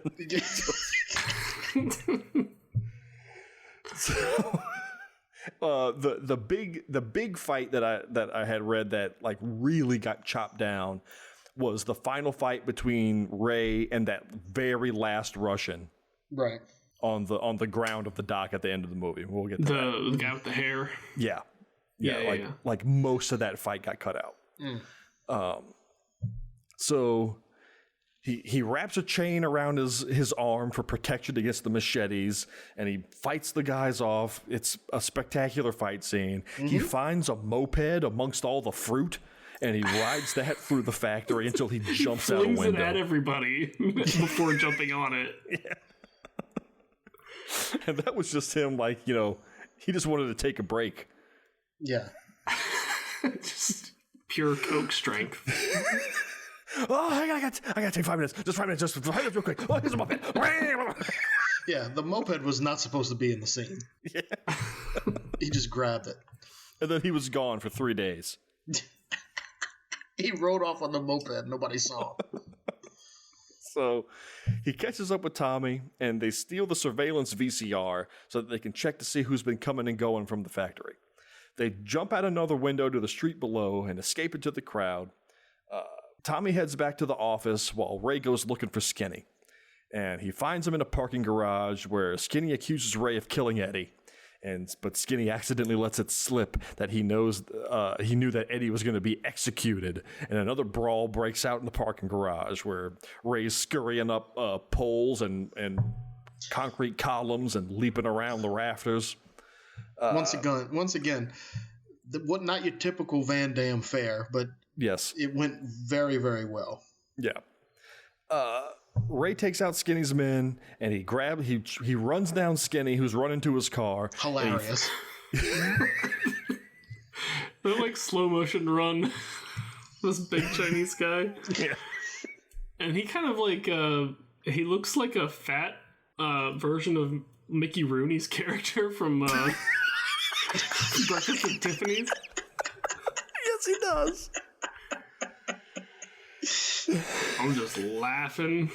So, the big fight that I had read that like really got chopped down was the final fight between Ray and that very last Russian. Right. On the ground of the dock at the end of the movie. We'll get to the guy with the hair. Yeah. Yeah. Like most of that fight got cut out. So he wraps a chain around his arm for protection against the machetes, and he fights the guys off. It's a spectacular fight scene. Mm-hmm. He finds a moped amongst all the fruit, and he rides that through the factory until he jumps out a window. Flings it at everybody before jumping on it. Yeah. And that was just him, like, he just wanted to take a break. Yeah. Just pure coke strength. Oh, I gotta take 5 minutes. Just 5 minutes. Just 5 minutes real quick. Oh, here's a moped. Yeah, the moped was not supposed to be in the scene. Yeah. He just grabbed it. And then he was gone for 3 days. He rode off on the moped. Nobody saw him. So he catches up with Tommy, and they steal the surveillance VCR so that they can check to see who's been coming and going from the factory. They jump out another window to the street below and escape into the crowd. Tommy heads back to the office while Ray goes looking for Skinny. And he finds him in a parking garage where Skinny accuses Ray of killing Eddie. But Skinny accidentally lets it slip that he knew that Eddie was going to be executed. And another brawl breaks out in the parking garage where Ray's scurrying up poles and concrete columns and leaping around the rafters. Once again, not your typical Van Damme fare, but yes, it went very, very well. Yeah. Ray takes out Skinny's men, and he runs down Skinny, who's running to his car. Hilarious. That like slow motion run. This big Chinese guy. Yeah. And he kind of like he looks like a fat version of Mickey Rooney's character from Breakfast at Tiffany's? Yes, he does. I'm just laughing.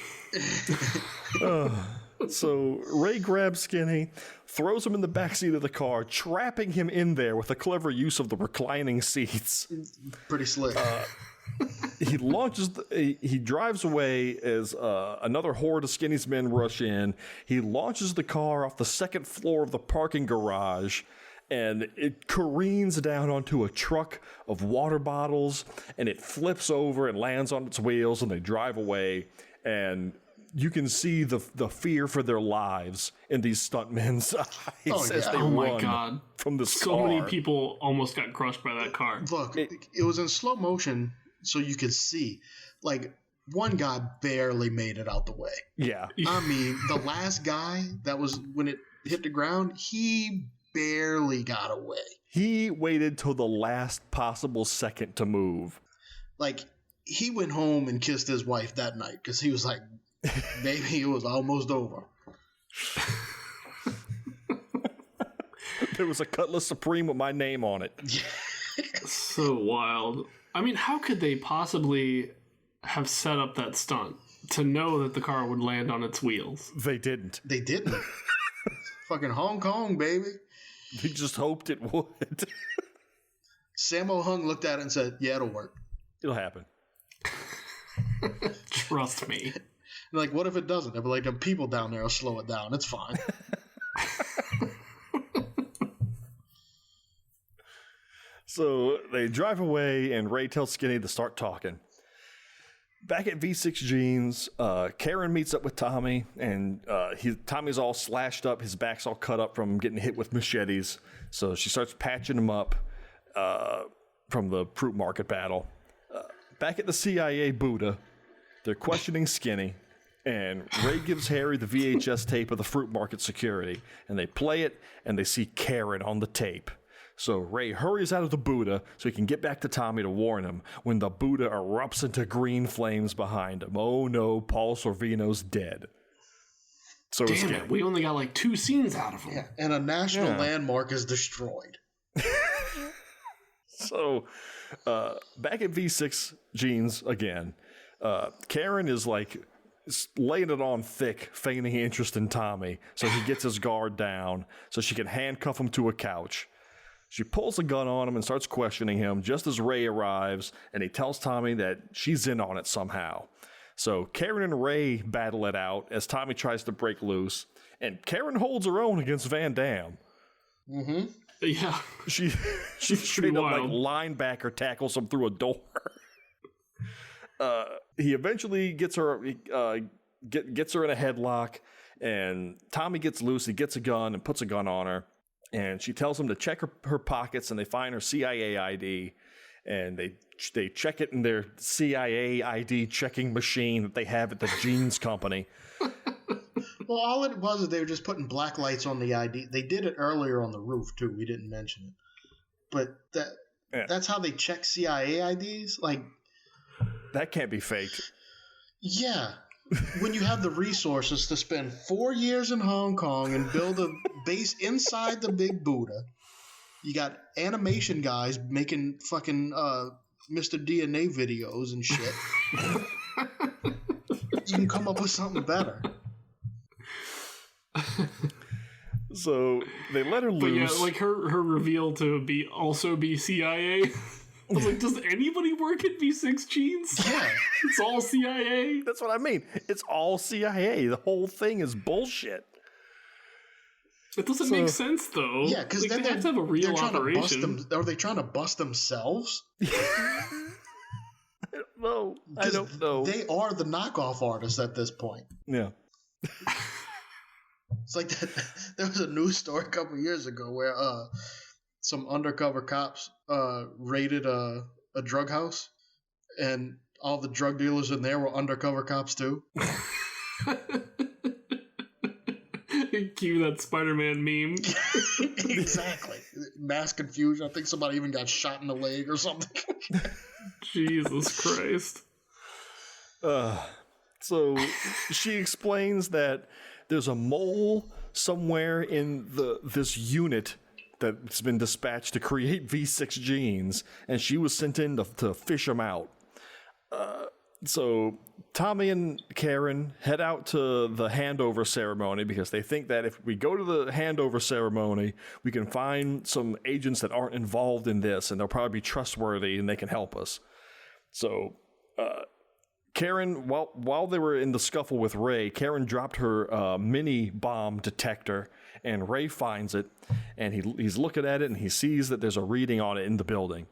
So Ray grabs Skinny, throws him in the backseat of the car, trapping him in there with a clever use of the reclining seats. Pretty slick. He he drives away as another horde of Skinny's men rush in. He launches the car off the second floor of the parking garage, and it careens down onto a truck of water bottles, and it flips over and lands on its wheels, and they drive away. And you can see the fear for their lives in these stuntmen's eyes as they run from this car. So many people almost got crushed by that car. Look, it was in slow motion, so you could see. Like, one guy barely made it out the way. Yeah. I mean, the last guy that was, when it hit the ground, he barely got away. He waited till the last possible second to move. Like, he went home and kissed his wife that night because he was like, maybe it was almost over. There was a Cutlass Supreme with my name on it. So wild. I mean, how could they possibly have set up that stunt to know that the car would land on its wheels? They didn't. They didn't. Fucking Hong Kong, baby. They just hoped it would. Sammo Hung looked at it and said, yeah, it'll work. It'll happen. Trust me. Like, what if it doesn't? They'll be like, the people down there will slow it down. It's fine. So they drive away, and Ray tells Skinny to start talking. Back at V6 Jeans, Karen meets up with Tommy, and Tommy's all slashed up. His back's all cut up from getting hit with machetes. So she starts patching him up from the fruit market battle. Back at the CIA Buddha, they're questioning Skinny, and Ray gives Harry the VHS tape of the fruit market security, and they play it, and they see Karen on the tape. So Ray hurries out of the Buddha so he can get back to Tommy to warn him when the Buddha erupts into green flames behind him. Oh no, Paul Sorvino's dead. So damn it, we only got like 2 scenes out of him. Yeah, and a national landmark is destroyed. So back at V6 Jeans again, Karen is like laying it on thick, feigning interest in Tommy, so he gets his guard down so she can handcuff him to a couch. She pulls a gun on him and starts questioning him just as Ray arrives, and he tells Tommy that she's in on it somehow. So Karen and Ray battle it out as Tommy tries to break loose, and Karen holds her own against Van Damme. Mm-hmm. Yeah. She straight up like linebacker tackles him through a door. He eventually gets her gets her in a headlock, and Tommy gets loose. He gets a gun and puts a gun on her, and she tells him to check her pockets, and they find her CIA ID, and they check it in their CIA ID checking machine that they have at the jeans company. Well, all it was is they were just putting black lights on the ID. They did it earlier on the roof, too. We didn't mention it. But that's how they check CIA IDs? Like, that can't be faked. Yeah. When you have the resources to spend 4 years in Hong Kong and build a base inside the Big Buddha, you got animation guys making fucking Mr. DNA videos and shit. You can come up with something better. So they let her loose. But yeah, like her reveal to be CIA. I was like, does anybody work at V6 Jeans? Yeah. It's all CIA. That's what I mean. It's all CIA. The whole thing is bullshit. It doesn't make sense, though. Yeah, because like, they have to have a real operation. Are they trying to bust themselves? No, I don't know. They are the knockoff artists at this point. Yeah. It's like that. There was a news story a couple years ago where some undercover cops raided a drug house, and all the drug dealers in there were undercover cops too. Cue that Spider-Man meme. Exactly. Mass confusion. I think somebody even got shot in the leg or something. Jesus Christ. So she explains that there's a mole somewhere in this unit that's been dispatched to create V6 genes, and she was sent in to fish them out. So Tommy and Karen head out to the handover ceremony because they think that if we go to the handover ceremony, we can find some agents that aren't involved in this, and they'll probably be trustworthy and they can help us. So Karen, while they were in the scuffle with Ray, Karen dropped her mini bomb detector, and Ray finds it, and he's looking at it, and he sees that there's a reading on it in the building.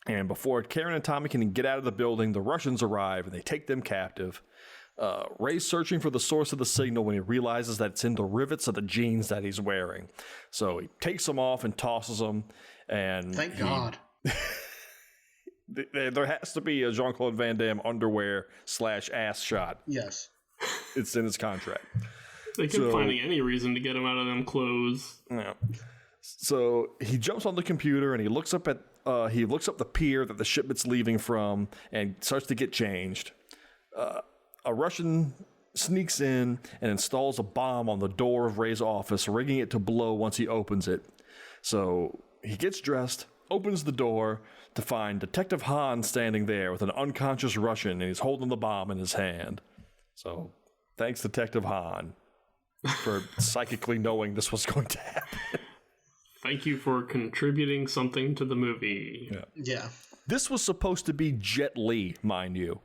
And before Karen and Tommy can get out of the building, the Russians arrive, and they take them captive. Ray's searching for the source of the signal when he realizes that it's in the rivets of the jeans that he's wearing. So he takes them off and tosses them, and... Thank God. There has to be a Jean-Claude Van Damme underwear/ass shot. Yes. It's in his contract. They kept finding any reason to get him out of them clothes. Yeah. So he jumps on the computer and he looks up the pier that the shipment's leaving from and starts to get changed. A Russian sneaks in and installs a bomb on the door of Ray's office, rigging it to blow once he opens it. So he gets dressed, opens the door to find Detective Hahn standing there with an unconscious Russian, and he's holding the bomb in his hand. So thanks, Detective Hahn, for psychically knowing this was going to happen. Thank you for contributing something to the movie. Yeah. This was supposed to be Jet Li, mind you.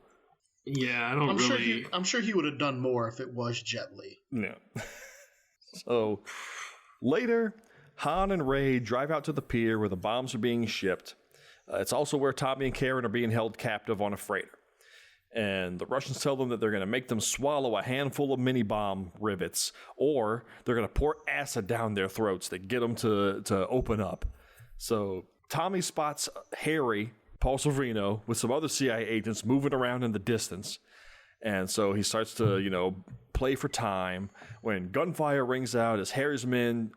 Yeah, I'm sure he would have done more if it was Jet Li. Yeah. So later, Han and Ray drive out to the pier where the bombs are being shipped. It's also where Tommy and Karen are being held captive on a freighter. And the Russians tell them that they're going to make them swallow a handful of mini-bomb rivets, or they're going to pour acid down their throats to get them to open up. So Tommy spots Harry, Paul Sorvino, with some other CIA agents moving around in the distance. And so he starts to, play for time. When gunfire rings out as Harry's men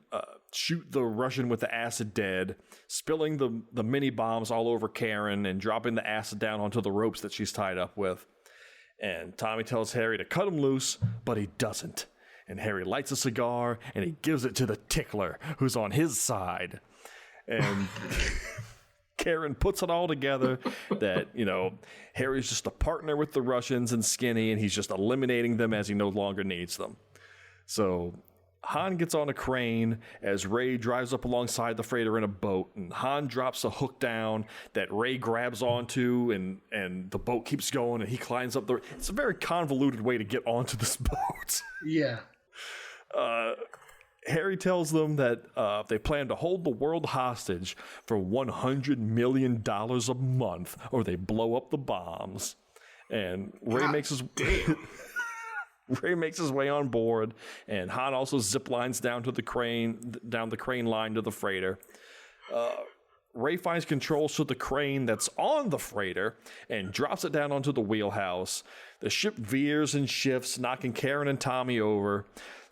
shoot the Russian with the acid dead, spilling the mini bombs all over Karen and dropping the acid down onto the ropes that she's tied up with. And Tommy tells Harry to cut him loose, but he doesn't. And Harry lights a cigar and he gives it to the tickler, who's on his side. And Karen puts it all together that, Harry's just a partner with the Russians and Skinny, and he's just eliminating them as he no longer needs them. So Han gets on a crane as Ray drives up alongside the freighter in a boat, and Han drops a hook down that Ray grabs onto, and the boat keeps going, and he climbs up It's a very convoluted way to get onto this boat. Yeah. Harry tells them that they plan to hold the world hostage for $100 million a month, or they blow up the bombs. And Ray makes his way on board, and Han also zip lines down the crane line to the freighter. Ray finds controls to the crane that's on the freighter and drops it down onto the wheelhouse. The ship veers and shifts, knocking Karen and Tommy over.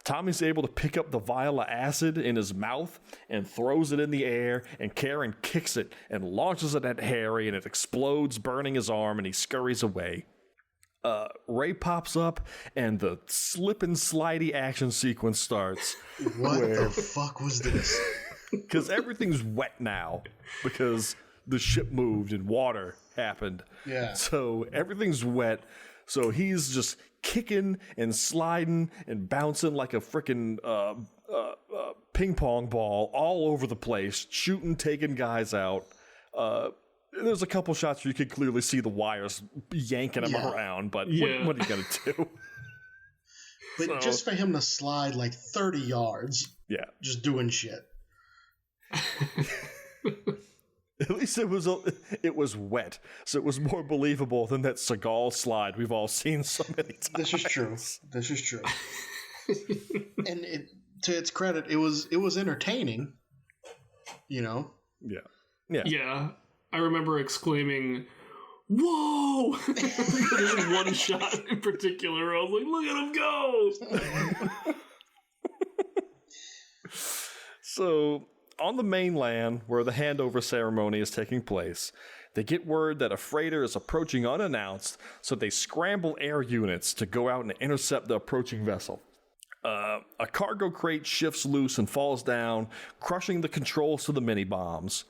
Tommy's able to pick up the vial of acid in his mouth and throws it in the air, and Karen kicks it and launches it at Harry, and it explodes, burning his arm, and he scurries away. Ray pops up, and the slip and slidey action sequence starts. What the fuck was this? Because everything's wet now, because the ship moved and water happened. Yeah. So everything's wet. So he's just kicking and sliding and bouncing like a freaking ping pong ball all over the place, shooting, taking guys out. There's a couple shots where you could clearly see the wires yanking him around, but what are you going to do? But just for him to slide like 30 yards, just doing shit. At least it was wet, so it was more believable than that Seagal slide we've all seen so many times. This is true. And to its credit, it was entertaining. Yeah. Yeah. I remember exclaiming, "Whoa!" There's one shot in particular. I was like, "Look at him go!" So, on the mainland, where the handover ceremony is taking place, they get word that a freighter is approaching unannounced, so they scramble air units to go out and intercept the approaching vessel. A cargo crate shifts loose and falls down, crushing the controls to the mini-bombs.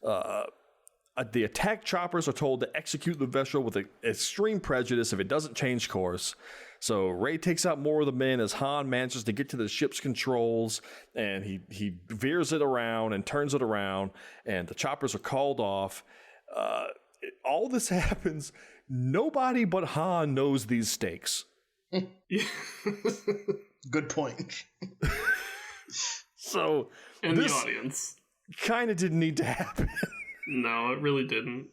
The attack choppers are told to execute the vessel with extreme prejudice if it doesn't change course. So Ray takes out more of the men as Han manages to get to the ship's controls, and he veers it around and turns it around, and the choppers are called off. All this happens. Nobody but Han knows these stakes. Good point. So and the audience kind of didn't need to happen. No, it really didn't.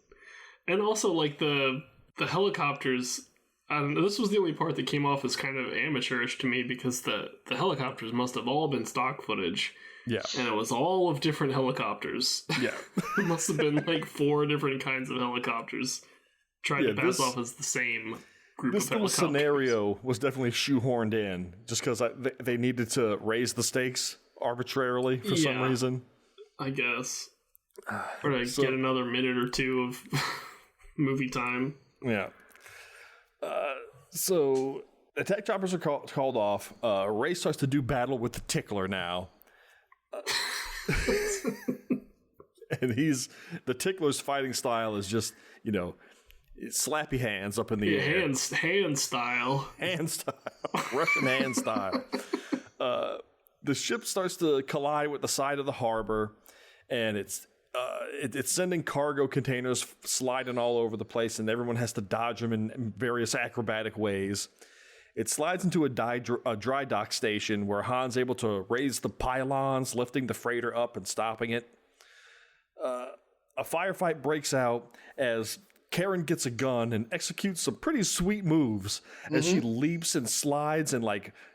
And also, like, the helicopters, I don't know, this was the only part that came off as kind of amateurish to me, because the helicopters must have all been stock footage. Yeah. And it was all of different helicopters. Yeah. It must have been like 4 different kinds of helicopters trying to pass off as the same group of helicopters. This little scenario was definitely shoehorned in just because they needed to raise the stakes arbitrarily for some reason. I guess. Or to get another minute or 2 of movie time. Yeah. So attack choppers are called off. Ray starts to do battle with the Tickler now. And the Tickler's fighting style is just, slappy hands up in the air. Hand style. Hand style. Russian hand style. The ship starts to collide with the side of the harbor, and it's sending cargo containers sliding all over the place, and everyone has to dodge them in various acrobatic ways. It slides into a dry dock station where Han's able to raise the pylons, lifting the freighter up and stopping it. A firefight breaks out as Karen gets a gun and executes some pretty sweet moves as she leaps and slides and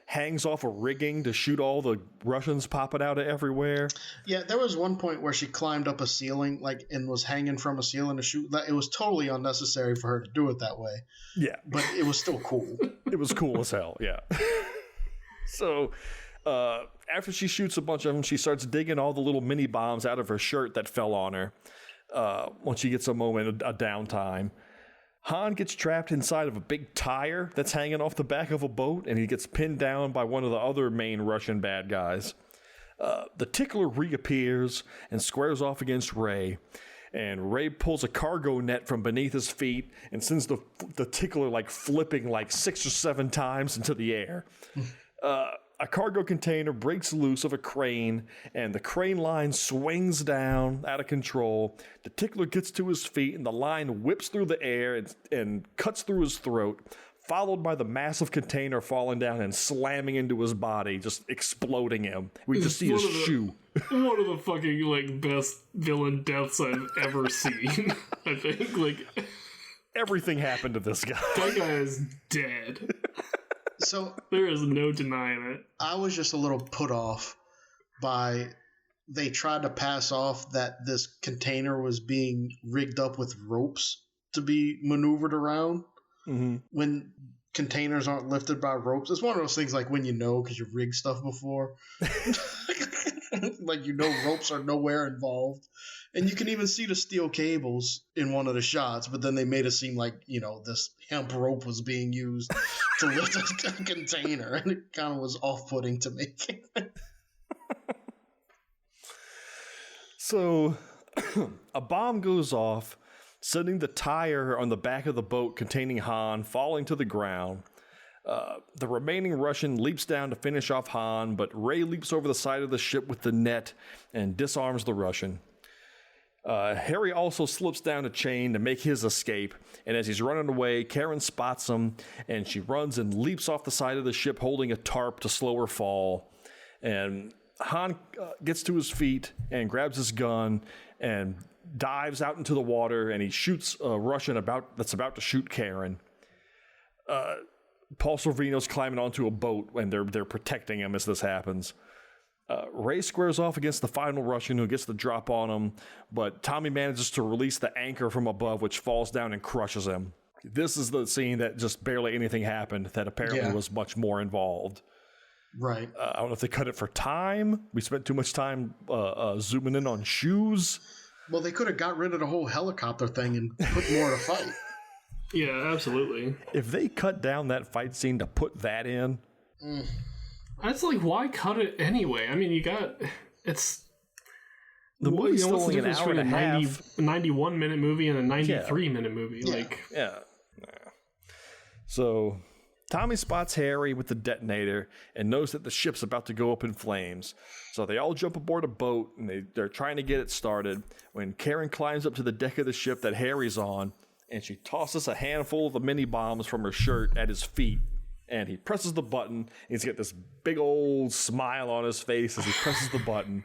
hangs off a rigging to shoot all the Russians popping out of everywhere. Yeah, there was one point where she climbed up a ceiling and was hanging from a ceiling to shoot. It was totally unnecessary for her to do it that way. Yeah. But it was still cool. It was cool as hell, yeah. So after she shoots a bunch of them, she starts digging all the little mini bombs out of her shirt that fell on her. Once she gets a moment of downtime, Han gets trapped inside of a big tire that's hanging off the back of a boat, and he gets pinned down by one of the other main Russian bad guys. The Tickler reappears and squares off against Ray, and Ray pulls a cargo net from beneath his feet and sends the Tickler flipping 6 or 7 times into the air. A cargo container breaks loose of a crane, and the crane line swings down out of control. The Tickler gets to his feet, and the line whips through the air and cuts through his throat, followed by the massive container falling down and slamming into his body, just exploding him. We just see his shoe. One of the fucking best villain deaths I've ever seen. I think everything happened to this guy. That guy is dead. So there is no denying it. I was just a little put off by they tried to pass off that this container was being rigged up with ropes to be maneuvered around. Mm-hmm. When containers aren't lifted by ropes, it's one of those things when because you've rigged stuff before. Ropes are nowhere involved. And you can even see the steel cables in one of the shots, but then they made it seem this hemp rope was being used to lift a container, and it kind of was off-putting to me. So, a bomb goes off, sending the tire on the back of the boat containing Han falling to the ground. The remaining Russian leaps down to finish off Han, but Ray leaps over the side of the ship with the net and disarms the Russian. Harry also slips down a chain to make his escape, and as he's running away, Karen spots him, and she runs and leaps off the side of the ship holding a tarp to slow her fall. And Han gets to his feet and grabs his gun and dives out into the water, and he shoots a Russian that's about to shoot Karen. Paul Sorvino's climbing onto a boat, and they're protecting him as this happens. Ray squares off against the final Russian who gets the drop on him, but Tommy manages to release the anchor from above, which falls down and crushes him. This is the scene that just barely anything happened, that apparently was much more involved. Right. I don't know if they cut it for time. We spent too much time zooming in on shoes. Well, they could have got rid of the whole helicopter thing and put more to fight. Yeah, absolutely. If they cut down that fight scene to put that in, That's like, why cut it anyway? I mean, it's... The movie's still only an hour and a half. 91-minute movie and a 93-minute movie. Yeah. So Tommy spots Harry with the detonator and knows that the ship's about to go up in flames. So they all jump aboard a boat and they're trying to get it started when Karen climbs up to the deck of the ship that Harry's on, and she tosses a handful of the mini bombs from her shirt at his feet. And he presses the button, and he's got this big old smile on his face as he presses the button.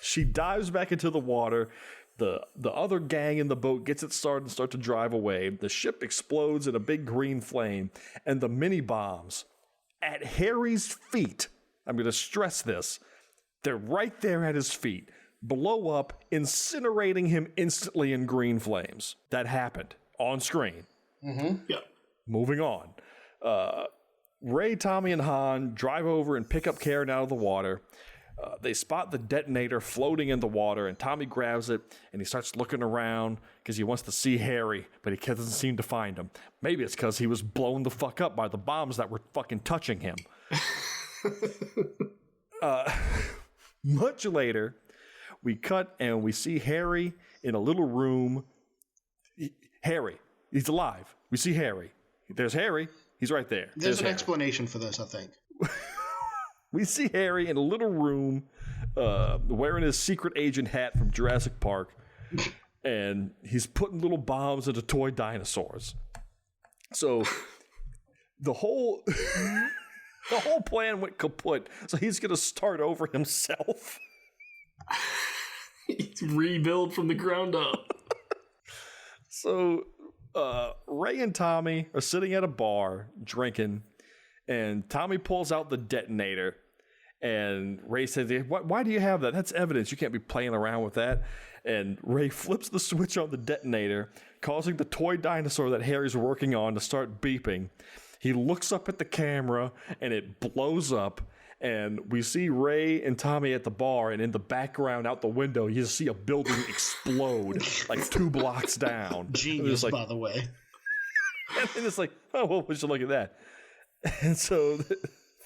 She dives back into the water. The other gang in the boat gets it started and start to drive away. The ship explodes in a big green flame, and the mini bombs at Harry's feet, I'm going to stress this, they're right there at his feet, blow up, incinerating him instantly in green flames. That happened on screen. Mm-hmm. Yeah. Moving on. Ray, Tommy, and Han drive over and pick up Karen out of the water. They spot the detonator floating in the water, and Tommy grabs it, and he starts looking around because he wants to see Harry, but he doesn't seem to find him. Maybe it's because he was blown the fuck up by the bombs that were fucking touching him. Much later, we cut and we see Harry in a little room. Harry, he's alive. We see Harry. There's Harry. He's right there. There's an explanation for this, I think. We see Harry in a little room wearing his secret agent hat from Jurassic Park, and he's putting little bombs into toy dinosaurs. So the whole plan went kaput. So he's going to start over himself. He's rebuild from the ground up. So Ray and Tommy are sitting at a bar drinking, and Tommy pulls out the detonator. And Ray says, why do you have that? That's evidence. You can't be playing around with that. And Ray flips the switch on the detonator, causing the toy dinosaur that Harry's working on to start beeping. He looks up at the camera, and it blows up. And we see Ray and Tommy at the bar, and in the background out the window, you see a building explode like 2 blocks down. Genius, by the way. And it's like, oh, well, would you look at that? And so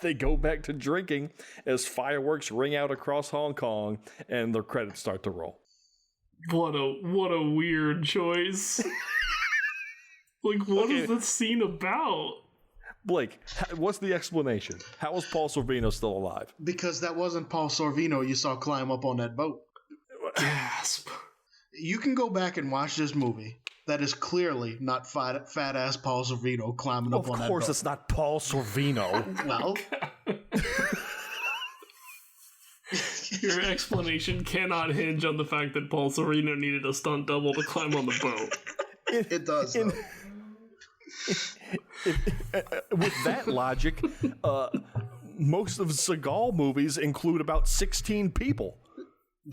they go back to drinking as fireworks ring out across Hong Kong and the credits start to roll. What a weird choice. Like, what is this scene about? Blake, what's the explanation? How is Paul Sorvino still alive? Because that wasn't Paul Sorvino you saw climb up on that boat. Gasp. You can go back and watch this movie. That is clearly not fat-ass Paul Sorvino climbing up on that boat. Of course it's not Paul Sorvino. Well... Your explanation cannot hinge on the fact that Paul Sorvino needed a stunt double to climb on the boat. It does, though. With that logic, most of Seagal movies include about 16 people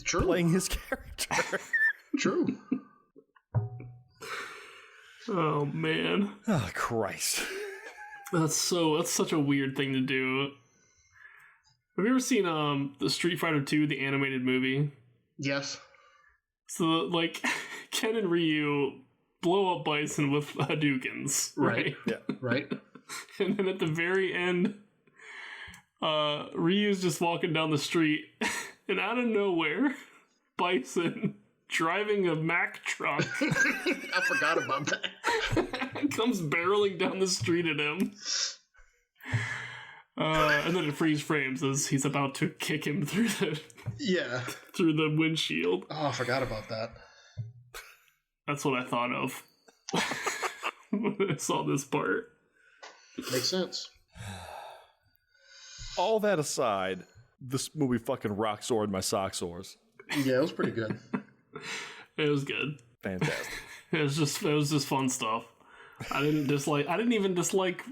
playing his character. True. Oh, man. Oh, Christ. That's such a weird thing to do. Have you ever seen the Street Fighter 2, the animated movie? Yes. So, like, Ken and Ryu blow up Bison with Hadoukens, right? Yeah, right. And then at the very end, Ryu's just walking down the street, and out of nowhere, Bison, driving a Mack truck, I forgot about that, comes barreling down the street at him. And then it freeze frames as he's about to kick him through the windshield. Oh, I forgot about that. That's what I thought of when I saw this part. Makes sense. All that aside, this movie fucking rock soared my sock sores. Yeah, it was pretty good. It was good. Fantastic. It was just fun stuff. I didn't even dislike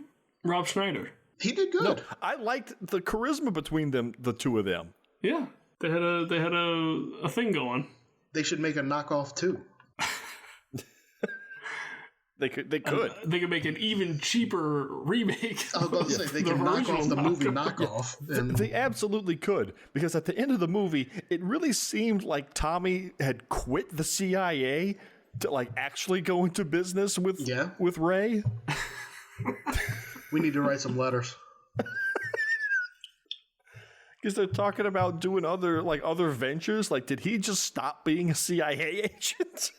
Rob Schneider. He did good. No, I liked the charisma between them, the two of them. Yeah, they had a thing going. They should make a knockoff too. They could. They could make an even cheaper remake. I was about to say they can knock off the movie knockoff. And... They absolutely could, because at the end of the movie, it really seemed like Tommy had quit the CIA to like actually go into business with Ray. We need to write some letters. Because they're talking about doing other ventures. Like, did he just stop being a CIA agent?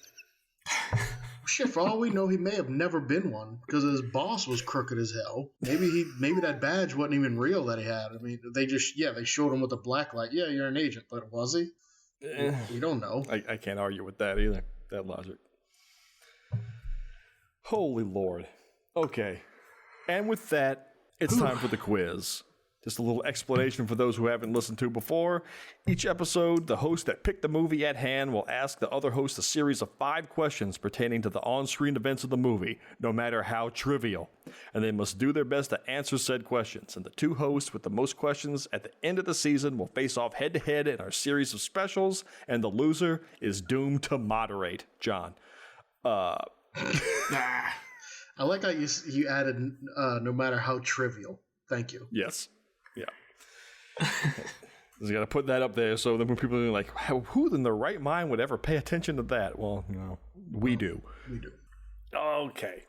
Shit, for all we know, he may have never been one because his boss was crooked as hell. Maybe that badge wasn't even real that he had. I mean, they showed him with a black light. Yeah, you're an agent, but was he? We don't know. I can't argue with that either. That logic. Holy Lord. Okay. And with that, it's time for the quiz. Just a little explanation for those who haven't listened to before. Each episode, the host that picked the movie at hand will ask the other host a series of 5 questions pertaining to the on-screen events of the movie, no matter how trivial. And they must do their best to answer said questions. And the 2 hosts with the most questions at the end of the season will face off head-to-head in our series of specials, and the loser is doomed to moderate. John. I like how you added no matter how trivial. Thank you. Yes. Yeah. Just got to put that up there so then when people are like, who in their right mind would ever pay attention to that? Well, we do. We do. Okay.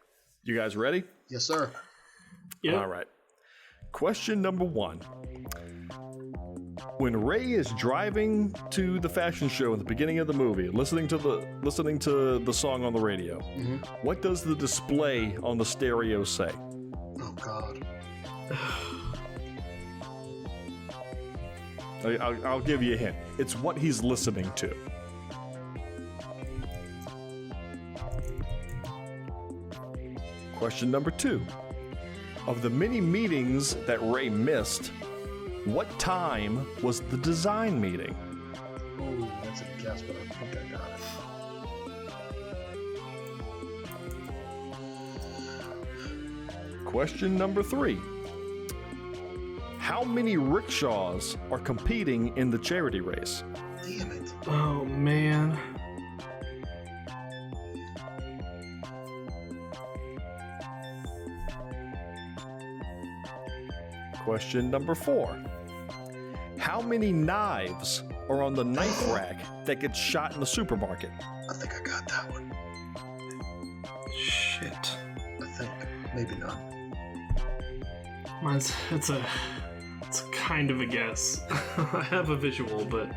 You guys ready? Yes, sir. Yeah. All right. Question number 1. When Ray is driving to the fashion show at the beginning of the movie, listening to the song on the radio, what does the display on the stereo say? Oh, God. I'll give you a hint. It's what he's listening to. Question number 2. Of the many meetings that Ray missed, what time was the design meeting? Oh, that's a guess, but I think I got it. Question number 3. How many rickshaws are competing in the charity race? Damn it. Oh, man. Question number 4. How many knives are on the knife rack that gets shot in the supermarket? I think I got that one. Shit. I think. Maybe not. It's kind of a guess. I have a visual, but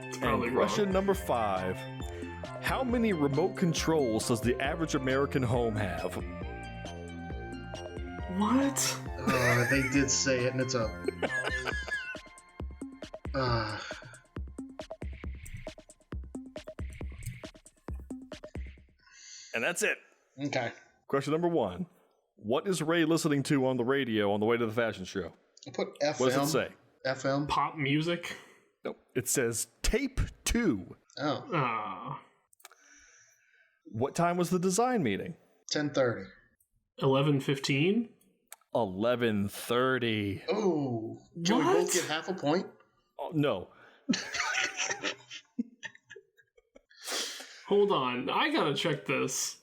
it's probably And wrong. question number 5. How many remote controls does the average American home have? What? They did say it, and it's a... And that's it. Okay. Question number 1. What is Ray listening to on the radio on the way to the fashion show? I put FM. What does it say? FM. Pop music? Nope. It says tape 2. Oh. Ah. What time was the design meeting? 10:30. 11:15? 11:30. Oh. Can we both get half a point? Oh, no. Hold on. I gotta check this.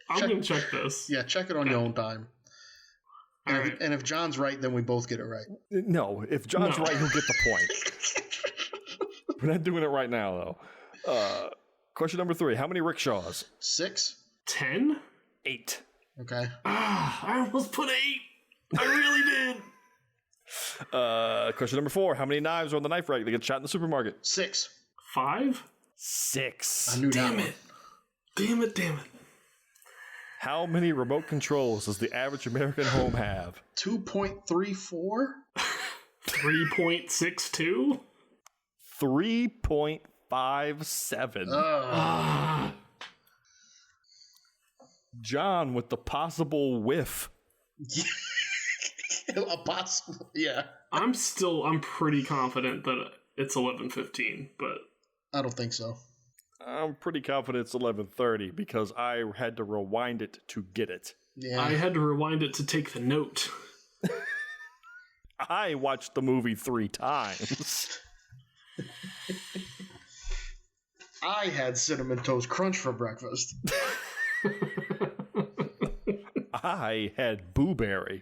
I'm gonna check this. Yeah, check it on your own time. And, All right. and if John's right, then we both get it right. No. If John's No. right, he'll get the point. We're not doing it right now, though. Question number 3. How many rickshaws? 6? 10? 8. Okay. Ah, I almost put 8. I really did. Question number 4. How many knives are on the knife rack that get shot in the supermarket? 6. 5? 6. I knew Damn that it. Damn it, damn it. How many remote controls does the average American home have? 2.34? 3.62? 3.57. Ah. John with the possible whiff. A possible, yeah. I'm pretty confident that it's 11:15, but I don't think so. I'm pretty confident it's 11:30 because I had to rewind it to get it. Yeah. I had to rewind it to take the note. I watched the movie 3 times. I had Cinnamon Toast Crunch for breakfast. I had Booberry.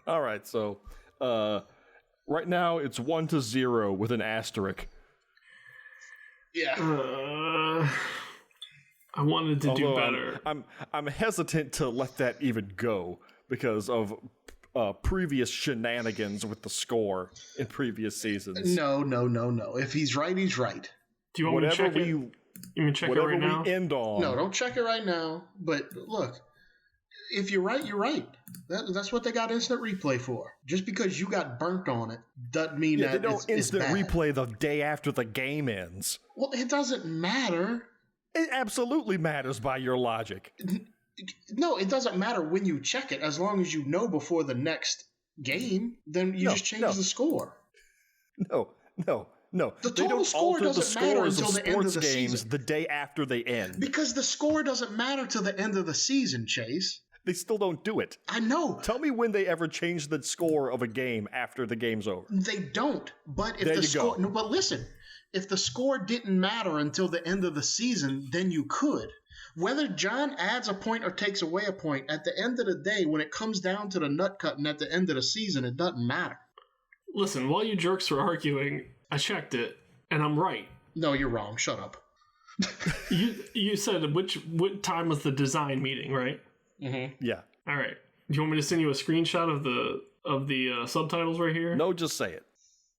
All right, so right now it's 1-0 with an asterisk. Yeah. I wanted to do better. I'm hesitant to let that even go because of previous shenanigans with the score in previous seasons. No. If he's right, he's right. Do you want me to check it? You mean check it right now? We end on. No, don't check it right now. But look, if you're right, you're right. That's what they got instant replay for. Just because you got burnt on it doesn't mean that they don't instant replay the day after the game ends. Well, it doesn't matter. It absolutely matters by your logic. No, it doesn't matter when you check it. As long as you know before the next game, then you just change the score. No. The total score doesn't matter until the end of the season. The day after they end. Because the score doesn't matter till the end of the season, Chase. They still don't do it. I know. Tell me when they ever change the score of a game after the game's over. They don't. But if the score, no, but listen, if the score didn't matter until the end of the season, then you could. Whether John adds a point or takes away a point, at the end of the day, when it comes down to the nut cutting at the end of the season, it doesn't matter. Listen, while you jerks were arguing, I checked it, and I'm right. No, you're wrong. Shut up. You said what time was the design meeting, right? Mm-hmm. Yeah. All right. Do you want me to send you a screenshot of the subtitles right here? No, just say it.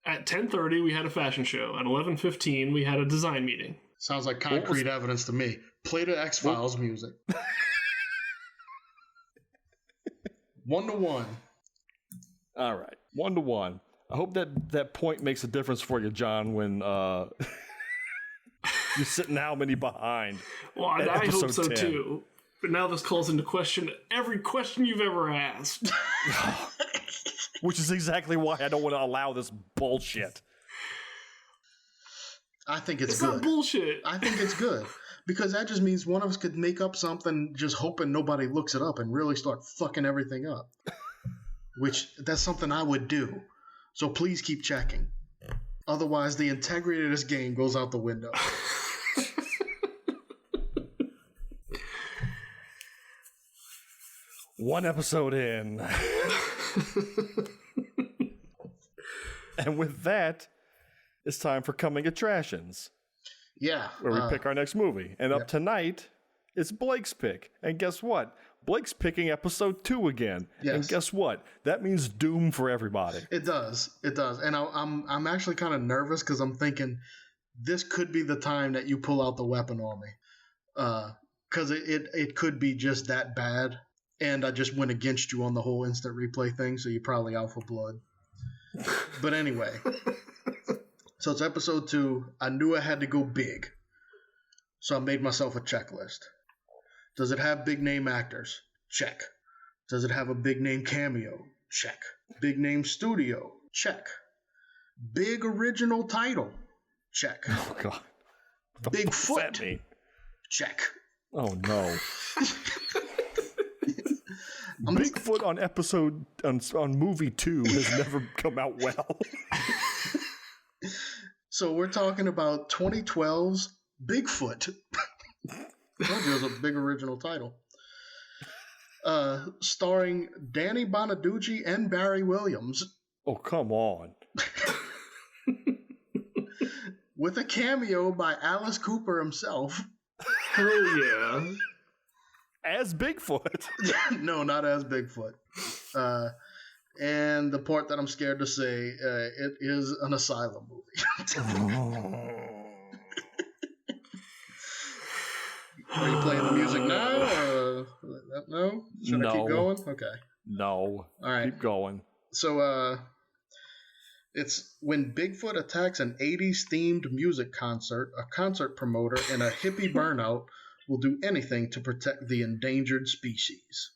At 10:30, we had a fashion show. At 11:15, we had a design meeting. Sounds like concrete evidence to me. Play the X-Files music. 1-1. All right. 1-1. I hope that point makes a difference for you, John, when you're sitting how many behind. Well, I hope so 10. Too. But now this calls into question every question you've ever asked. Which is exactly why I don't want to allow this bullshit. I think it's good. Not bullshit. I think it's good. Because that just means one of us could make up something just hoping nobody looks it up and really start fucking everything up. Which, that's something I would do. So please keep checking. Otherwise, the integrity of this game goes out the window. One episode in. And with that, it's time for Coming Attractions. Yeah. Where we pick our next movie. And up tonight, it's Blake's pick. And guess what? Blake's picking episode 2 again. Yes. And guess what? That means doom for everybody. It does. It does. And I'm actually kind of nervous because I'm thinking this could be the time that you pull out the weapon on me. Because it could be just that bad. And I just went against you on the whole instant replay thing, so you're probably out for blood. But anyway. So it's episode 2. I knew I had to go big. So I made myself a checklist. Does it have big name actors? Check. Does it have a big name cameo? Check. Big name studio? Check. Big original title? Check. Oh, God. Bigfoot? Check. Oh, no. Bigfoot on movie 2 has never come out well. So we're talking about 2012's Bigfoot. That was a big original title. Starring Danny Bonaducci and Barry Williams. Oh, come on. With a cameo by Alice Cooper himself. Hell yeah. As Bigfoot. No, not as Bigfoot. And the part that I'm scared to say, it is an asylum movie. Are you playing the music now? Or no? Should I keep going? Okay. No. All right. Keep going. So, it's when Bigfoot attacks an 80s themed music concert, a concert promoter and a hippie burnout will do anything to protect the endangered species.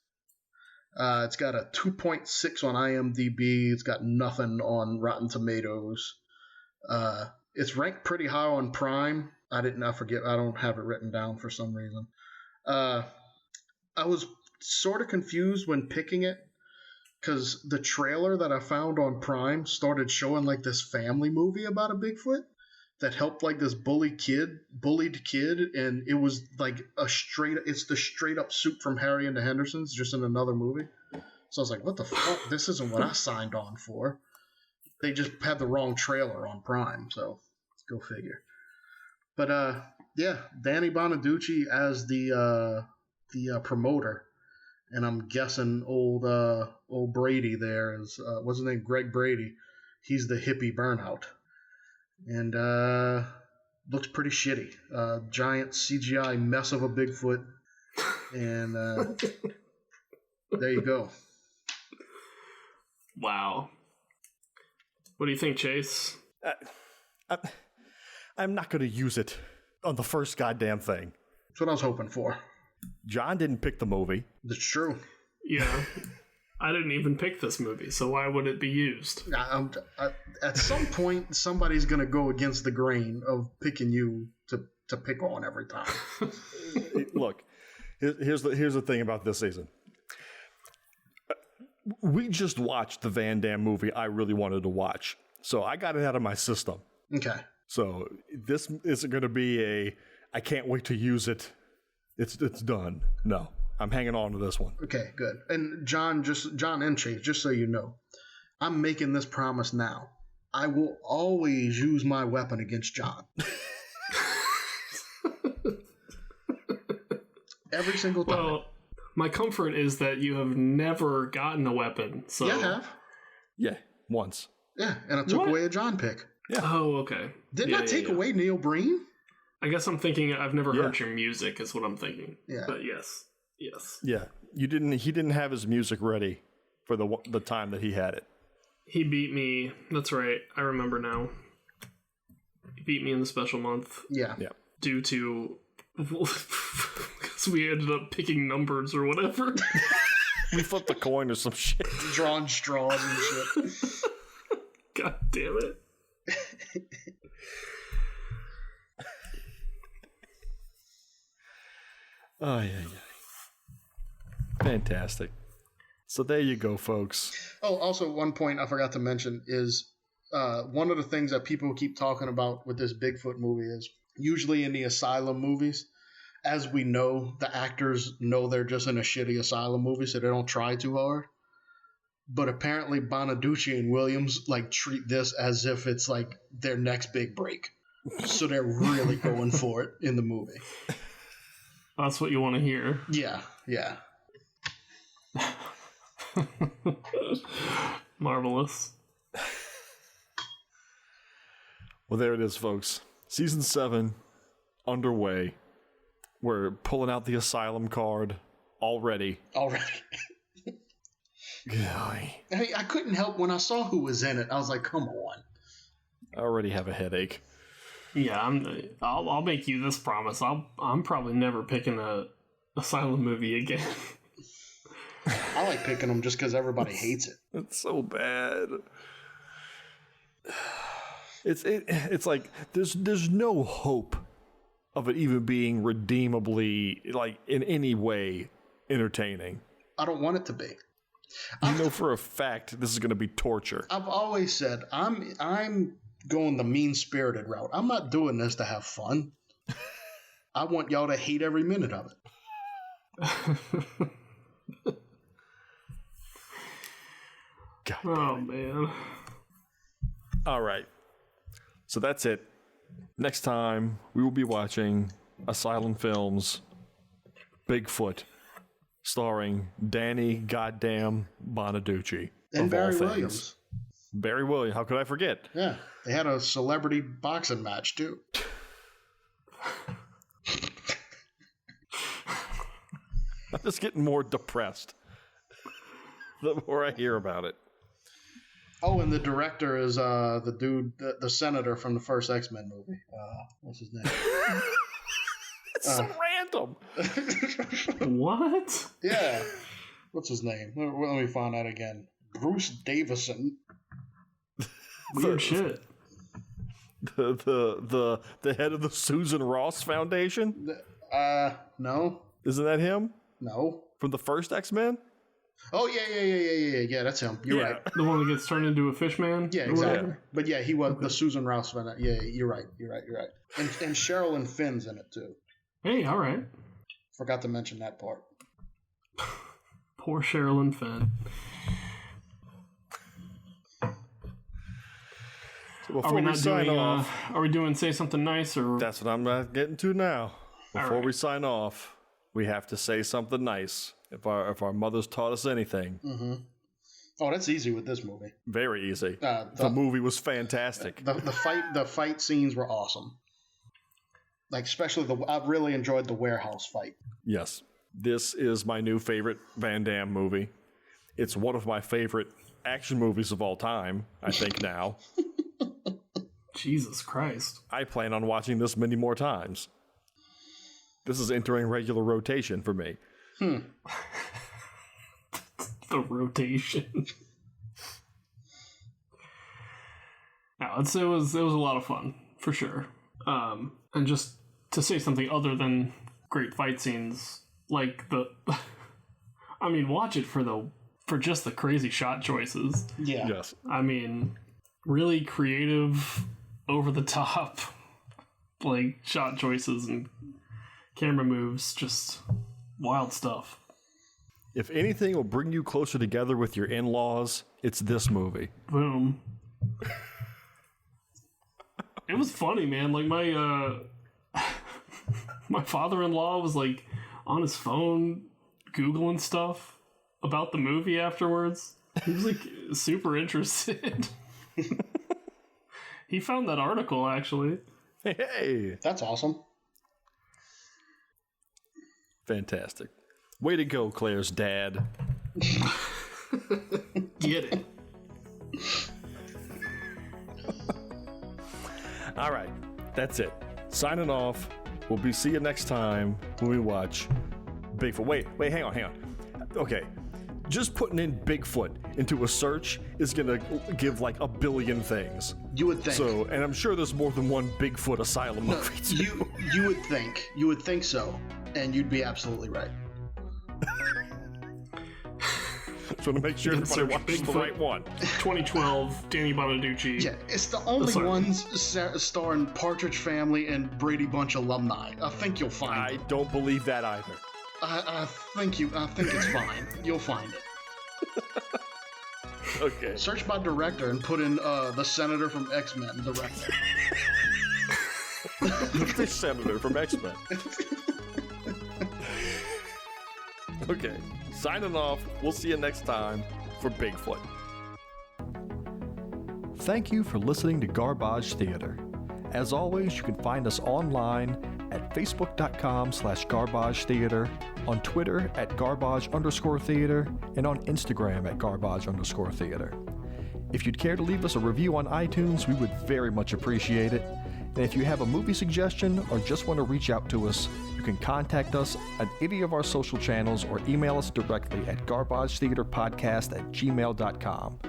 It's got a 2.6 on IMDb. It's got nothing on Rotten Tomatoes. It's ranked pretty high on Prime. I don't have it written down for some reason. I was sort of confused when picking it because the trailer that I found on Prime started showing like this family movie about a Bigfoot that helped like this bullied kid, and it was like it's the straight up soup from Harry and the Hendersons, just in another movie. So I was like, what the fuck? This isn't what I signed on for. They just had the wrong trailer on Prime, so go figure. But Yeah, Danny Bonaducci as the promoter, and I'm guessing old Brady there is what's his name, Greg Brady. He's the hippie burnout, and looks pretty shitty. Giant CGI mess of a Bigfoot, and there you go. Wow. What do you think, Chase? I'm not going to use it on the first goddamn thing. That's what I was hoping for. John didn't pick the movie. That's true. Yeah. I didn't even pick this movie, so why would it be used? At some point, somebody's going to go against the grain of picking you to pick on every time. Look, here's the thing about this season. We just watched the Van Damme movie I really wanted to watch, so I got it out of my system. Okay. So this isn't going to be I can't wait to use it. It's done. No, I'm hanging on to this one. Okay, good. And John and Chase, just so you know, I'm making this promise now. I will always use my weapon against John. Every single time. Well, my comfort is that you have never gotten a weapon. So Yeah, I have. Yeah, once. Yeah, and I took away a John pick. Yeah. Oh, okay. Didn't I take away Neil Breen? I guess I'm thinking I've never heard your music is what I'm thinking. Yeah. But yes. Yeah. He didn't have his music ready for the time that he had it. He beat me. That's right. I remember now. He beat me in the special month. Yeah. Yeah. Due to because we ended up picking numbers or whatever. We flipped a coin or some shit. Drawing straws and shit. God damn it. Oh, yeah. Fantastic. So there you go, folks. Oh, also one point I forgot to mention is one of the things that people keep talking about with this Bigfoot movie is usually in the asylum movies, as we know, the actors know they're just in a shitty asylum movie, so they don't try too hard. But apparently Bonaducci and Williams treat this as if it's their next big break. So they're really going for it in the movie. That's what you want to hear. Yeah. Marvelous. Well, there it is, folks. Season 7 underway. We're pulling out the asylum card already. I couldn't help when I saw who was in it. I was like, come on. I already have a headache. Yeah, I'll make you this promise. I'm probably never picking a asylum movie again. I like picking them just because everybody hates it. It's so bad. It's like there's no hope of it even being redeemably in any way entertaining. I don't want it to be. You know for a fact this is going to be torture. I've always said I'm going the mean-spirited route. I'm not doing this to have fun. I want y'all to hate every minute of it. God oh, man. All right. So that's it. Next time, we will be watching Asylum Films Bigfoot, starring Danny Goddamn Bonaducci. And Barry Williams. Barry Williams. How could I forget? Yeah. They had a celebrity boxing match, too. I'm just getting more depressed the more I hear about it. Oh, and the director is the dude, the senator from the first X-Men movie. What's his name? It's so random. What? Yeah. What's his name? Let me find out again. Bruce Davison. Weird shit. The head of the Susan Ross Foundation? No. Isn't that him? No. From the first X-Men? Oh, yeah, that's him. You're right. The one that gets turned into a fish man? Yeah, exactly. But yeah, he was the Susan Ross fan. Yeah, you're right. And Sherilyn Finn's in it, too. Hey, all right. Forgot to mention that part. Poor Sherilyn Finn. So before we sign off, are we doing Say Something Nice? Or that's what I'm getting to now. Before right. we sign off, we have to say something nice. If our mothers taught us anything. Mm-hmm. Oh, that's easy with this movie. Very easy. The movie was fantastic. The fight scenes were awesome. Like especially I really enjoyed the warehouse fight. Yes. This is my new favorite Van Damme movie. It's one of my favorite action movies of all time, I think now. Jesus Christ. I plan on watching this many more times. This is entering regular rotation for me. The rotation. No, it was a lot of fun, for sure. And just to say something other than great fight scenes, like I mean, watch it for just the crazy shot choices. Yeah. Yes. I mean, really creative, over the top, like shot choices and camera moves, just wild stuff. If anything will bring you closer together with your in-laws, it's this movie. Boom. It was funny, man. Like my father-in-law was like on his phone Googling stuff about the movie afterwards. He was like super interested. He found that article, actually. Hey! That's awesome. Fantastic. Way to go, Claire's dad. Get it. All right, that's it. Signing off. We'll see you next time when we watch Bigfoot. Wait, hang on. Okay, just putting in Bigfoot into a search is gonna give like a billion things. You would think. So, and I'm sure there's more than one Bigfoot asylum movie too. You would think so, and you'd be absolutely right. So to make sure everybody watches the right one. 2012, Danny Bonaducci. Yeah, it's the only ones starring Partridge Family and Brady Bunch alumni. I think you'll find it. I don't believe that either. I think it's fine. You'll find it. Okay. Search by director and put in the senator from X-Men director. The fish senator from X-Men. Okay. Signing off. We'll see you next time for Bigfoot. Thank you for listening to Garbage Theater. As always, you can find us online at facebook.com/Garbage Theater, on Twitter at Garbage_Theater, and on Instagram at Garbage_Theater. If you'd care to leave us a review on iTunes, we would very much appreciate it. And if you have a movie suggestion or just want to reach out to us, you can contact us at any of our social channels or email us directly at garbagetheaterpodcast@gmail.com.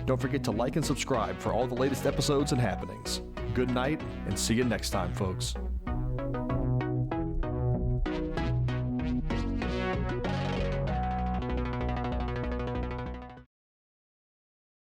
Don't forget to like and subscribe for all the latest episodes and happenings. Good night, and see you next time, folks.